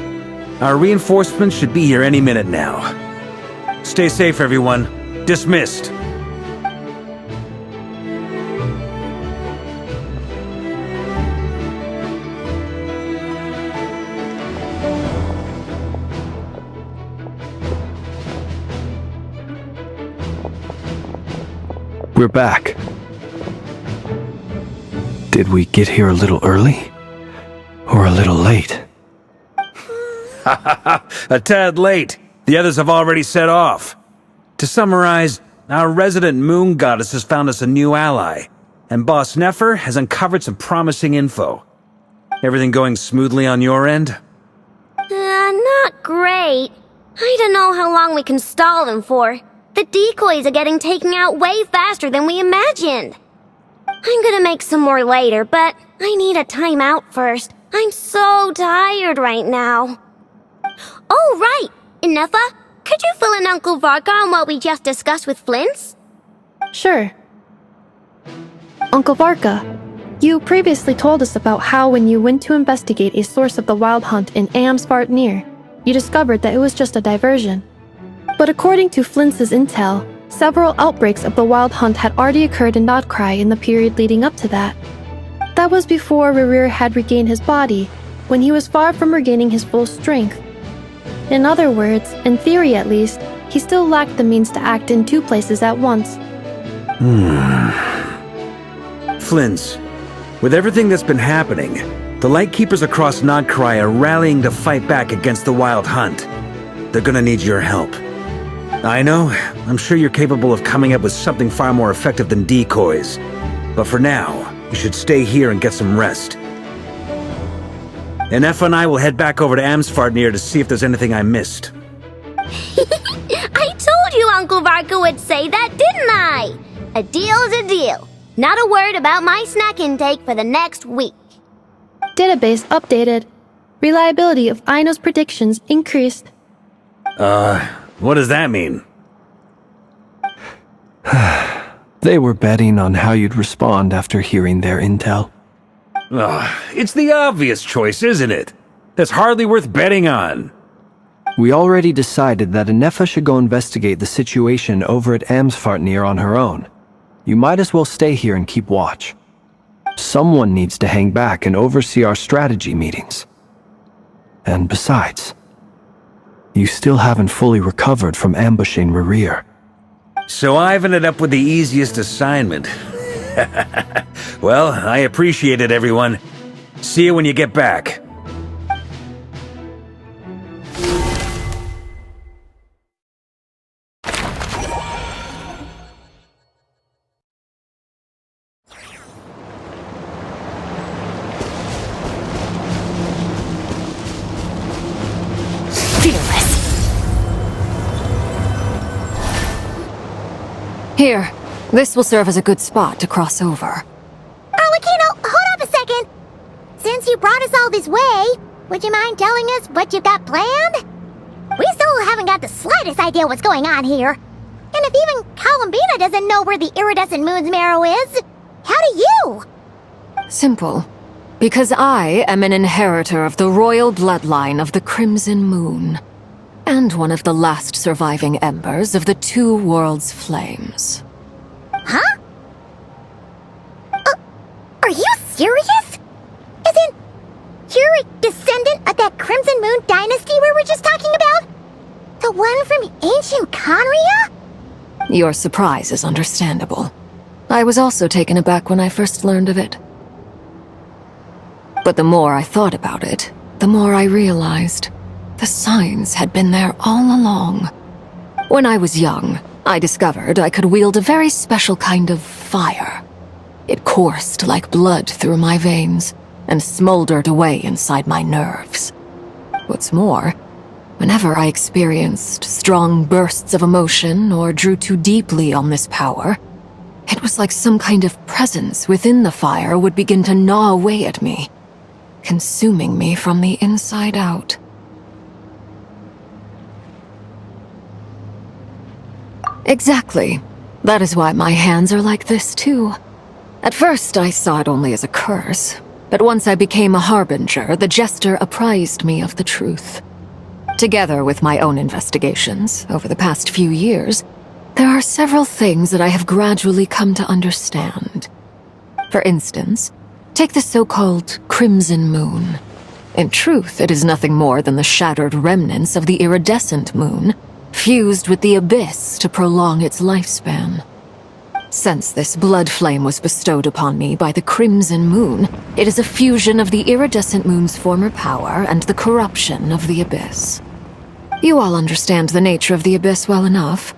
Our reinforcements should be here any minute now. Stay safe, everyone. Dismissed. We're back. Did we get here a little early? Or a little late? A tad late. The others have already set off. To summarize, our resident moon goddess has found us a new ally, and Boss Nefer has uncovered some promising info. Everything going smoothly on your end? Not great. I don't know how long we can stall them for. The decoys are getting taken out way faster than we imagined. I'm gonna make some more later, but I need a timeout first. I'm so tired right now. Oh, right! Inefa, could you fill in Uncle Varka on what we just discussed with Flint's? Sure. Uncle Varka, you previously told us about how when you went to investigate a source of the Wild Hunt in Amsvartnir, you discovered that it was just a diversion. But according to Flint's intel, several outbreaks of the Wild Hunt had already occurred in Nodcry in the period leading up to that. That was before Rerear had regained his body, when he was far from regaining his full strength. In other words, in theory at least, he still lacked the means to act in two places at once. Flint's, with everything that's been happening, the Lightkeepers across Nodcry are rallying to fight back against the Wild Hunt. They're gonna need your help. I know, I'm sure you're capable of coming up with something far more effective than decoys. But for now, you should stay here and get some rest. Anefa and I will head back over to Amsvartnir to see if there's anything I missed. I told you Uncle Varka would say that, didn't I? A deal's a deal. Not a word about my snack intake for the next week. Database updated. Reliability of Aino's predictions increased. What does that mean? They were betting on how you'd respond after hearing their intel. It's the obvious choice, isn't it? That's hardly worth betting on. We already decided that Anefa should go investigate the situation over at Amsfartnir on her own. You might as well stay here and keep watch. Someone needs to hang back and oversee our strategy meetings. And besides, you still haven't fully recovered from ambushing Rerir. So I've ended up with the easiest assignment. Well, I appreciate it, everyone. See you when you get back. Here, this will serve as a good spot to cross over. Arlecchino, hold up a second! Since you brought us all this way, would you mind telling us what you've got planned? We still haven't got the slightest idea what's going on here. And if even Columbina doesn't know where the iridescent moon's marrow is, how do you? Simple. Because I am an inheritor of the royal bloodline of the Crimson Moon, and one of the last surviving embers of the Two Worlds' flames. Huh? Are you serious? Isn't you're a descendant of that Crimson Moon dynasty we were just talking about? The one from ancient Conria? Your surprise is understandable. I was also taken aback when I first learned of it. But the more I thought about it, the more I realized the signs had been there all along. When I was young, I discovered I could wield a very special kind of fire. It coursed like blood through my veins and smoldered away inside my nerves. What's more, whenever I experienced strong bursts of emotion or drew too deeply on this power, it was like some kind of presence within the fire would begin to gnaw away at me, consuming me from the inside out. Exactly. That is why my hands are like this, too. At first, I saw it only as a curse, but once I became a harbinger, the jester apprised me of the truth. Together with my own investigations over the past few years, there are several things that I have gradually come to understand. For instance, take the so-called Crimson Moon. In truth, it is nothing more than the shattered remnants of the iridescent moon, fused with the abyss to prolong its lifespan. Since this blood flame was bestowed upon me by the Crimson Moon, it is a fusion of the iridescent moon's former power and the corruption of the abyss. You all understand the nature of the abyss well enough.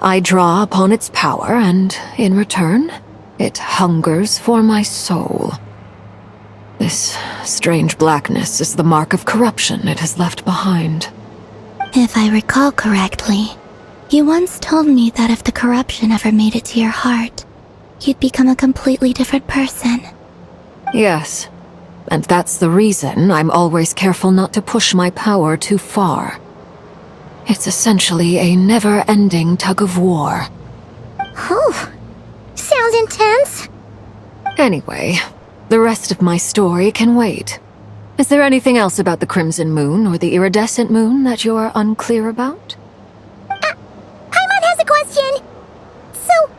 I draw upon its power, and in return, it hungers for my soul. This strange blackness is the mark of corruption it has left behind. If I recall correctly, you once told me that if the corruption ever made it to your heart, you'd become a completely different person. Yes, and that's the reason I'm always careful not to push my power too far. It's essentially a never-ending tug-of-war. Whew. Sounds intense. Anyway, the rest of my story can wait. Is there anything else about the Crimson Moon or the Iridescent Moon that you're unclear about? Paimon has a question. So,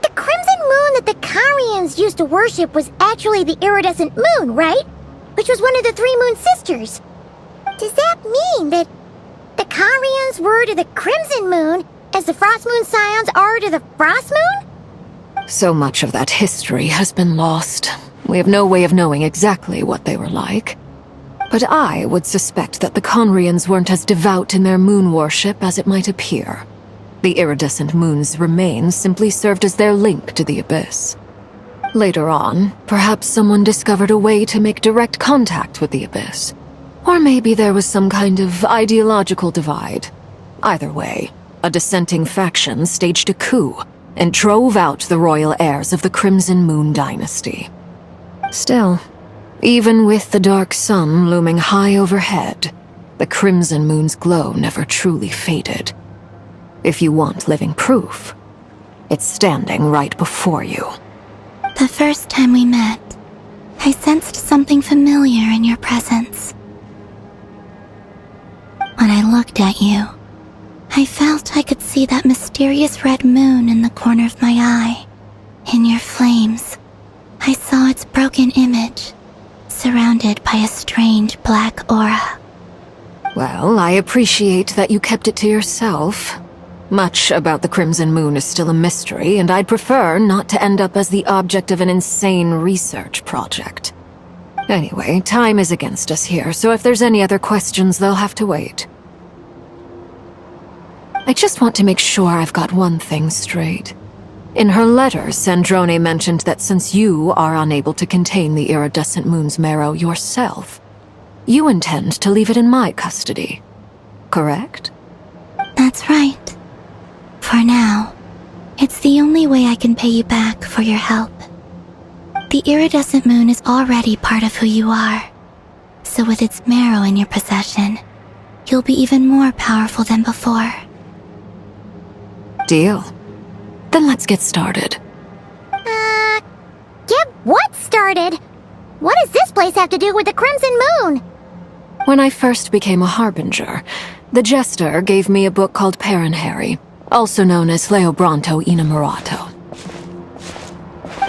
the Crimson Moon that the Carians used to worship was actually the Iridescent Moon, right? Which was one of the three Moon Sisters. Does that mean that the Carians were to the Crimson Moon as the Frost Moon Scions are to the Frost Moon? So much of that history has been lost. We have no way of knowing exactly what they were like. But I would suspect that the Conrians weren't as devout in their moon worship as it might appear. The iridescent moon's remains simply served as their link to the abyss. Later on, perhaps someone discovered a way to make direct contact with the abyss. Or maybe there was some kind of ideological divide. Either way, a dissenting faction staged a coup and drove out the royal heirs of the Crimson Moon dynasty. Still, even with the dark sun looming high overhead, the Crimson Moon's glow never truly faded. If you want living proof, it's standing right before you. The first time we met, I sensed something familiar in your presence. When I looked at you, I felt I could see that mysterious red moon in the corner of my eye. In your flames, I saw its broken image, surrounded by a strange black aura. Well, I appreciate that you kept it to yourself. Much about the Crimson Moon is still a mystery, and I'd prefer not to end up as the object of an insane research project. Anyway, time is against us here, so if there's any other questions, they'll have to wait. I just want to make sure I've got one thing straight. In her letter, Sandrone mentioned that since you are unable to contain the iridescent moon's marrow yourself, you intend to leave it in my custody. Correct? That's right. For now, it's the only way I can pay you back for your help. The iridescent moon is already part of who you are, so with its marrow in your possession, you'll be even more powerful than before. Deal. Then let's get started. Get what started? What does this place have to do with the Crimson Moon? When I first became a Harbinger, the Jester gave me a book called Paranhari, also known as Leobranto Innamorato.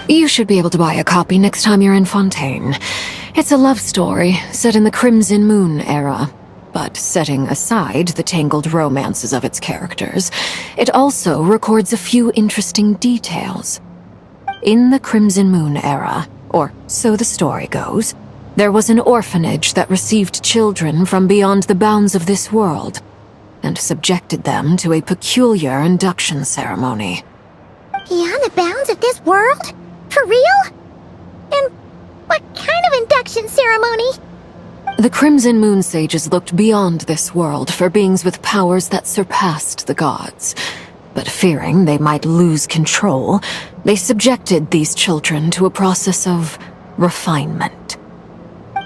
You should be able to buy a copy next time you're in Fontaine. It's a love story set in the Crimson Moon era, but setting aside the tangled romances of its characters, it also records a few interesting details. In the Crimson Moon era, or so the story goes, there was an orphanage that received children from beyond the bounds of this world, and subjected them to a peculiar induction ceremony. Beyond the bounds of this world? For real? And what kind of induction ceremony? The Crimson Moon sages looked beyond this world for beings with powers that surpassed the gods. But fearing they might lose control, they subjected these children to a process of refinement.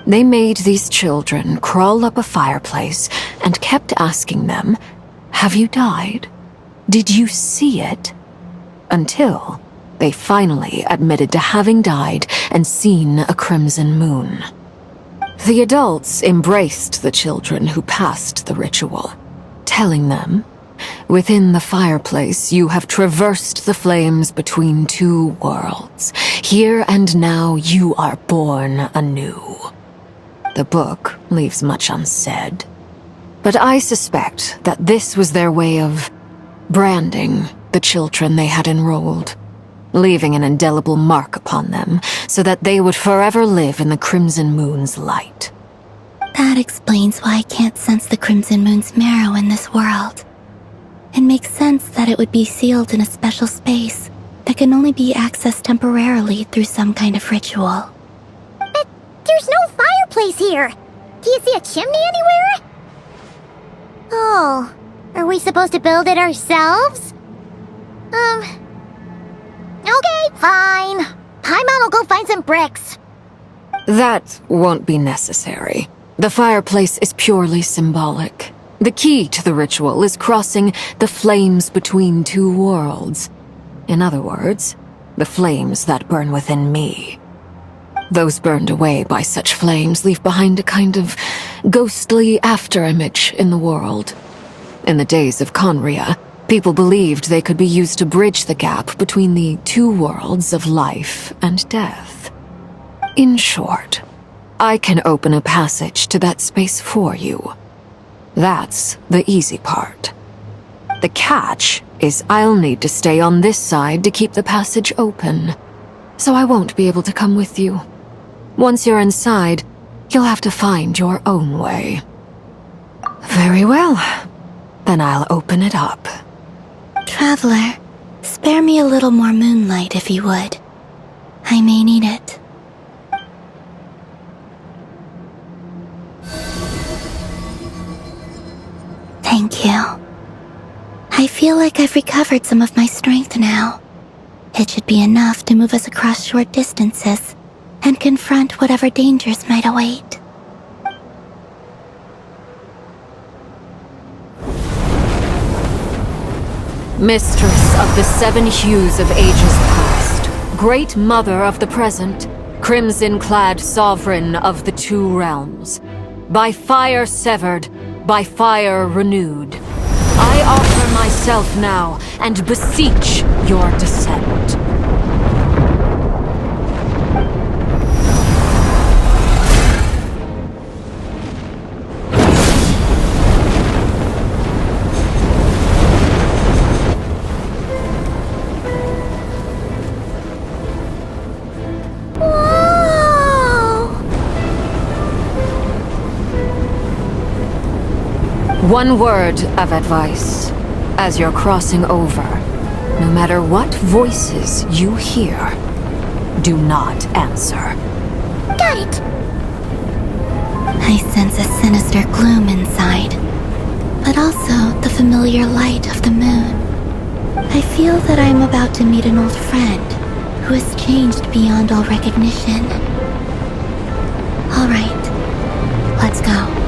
They made these children crawl up a fireplace and kept asking them, "Have you died? Did you see it?" Until they finally admitted to having died and seen a crimson moon. The adults embraced the children who passed the ritual, telling them, "Within the fireplace, you have traversed the flames between two worlds. Here and now, you are born anew." The book leaves much unsaid, but I suspect that this was their way of branding the children they had enrolled, leaving an indelible mark upon them so that they would forever live in the Crimson Moon's light. That explains why I can't sense the Crimson Moon's marrow in this world. It makes sense that it would be sealed in a special space that can only be accessed temporarily through some kind of ritual. But there's no fireplace here. Do you see a chimney anywhere? Oh, are we supposed to build it ourselves? Okay, fine. Paimon will go find some bricks. That won't be necessary. The fireplace is purely symbolic. The key to the ritual is crossing the flames between two worlds. In other words, the flames that burn within me. Those burned away by such flames leave behind a kind of ghostly afterimage in the world. In the days of Conria, people believed they could be used to bridge the gap between the two worlds of life and death. In short, I can open a passage to that space for you. That's the easy part. The catch is I'll need to stay on this side to keep the passage open, so I won't be able to come with you. Once you're inside, you'll have to find your own way. Very well. Then I'll open it up. Traveler, spare me a little more moonlight if you would. I may need it. Thank you. I feel like I've recovered some of my strength now. It should be enough to move us across short distances and confront whatever dangers might await. Mistress of the seven hues of ages past, great mother of the present, crimson-clad sovereign of the two realms, by fire severed, by fire renewed. I offer myself now and beseech your descent. One word of advice. As you're crossing over, no matter what voices you hear, do not answer. Got it! I sense a sinister gloom inside, but also the familiar light of the moon. I feel that I am about to meet an old friend who has changed beyond all recognition. All right, let's go.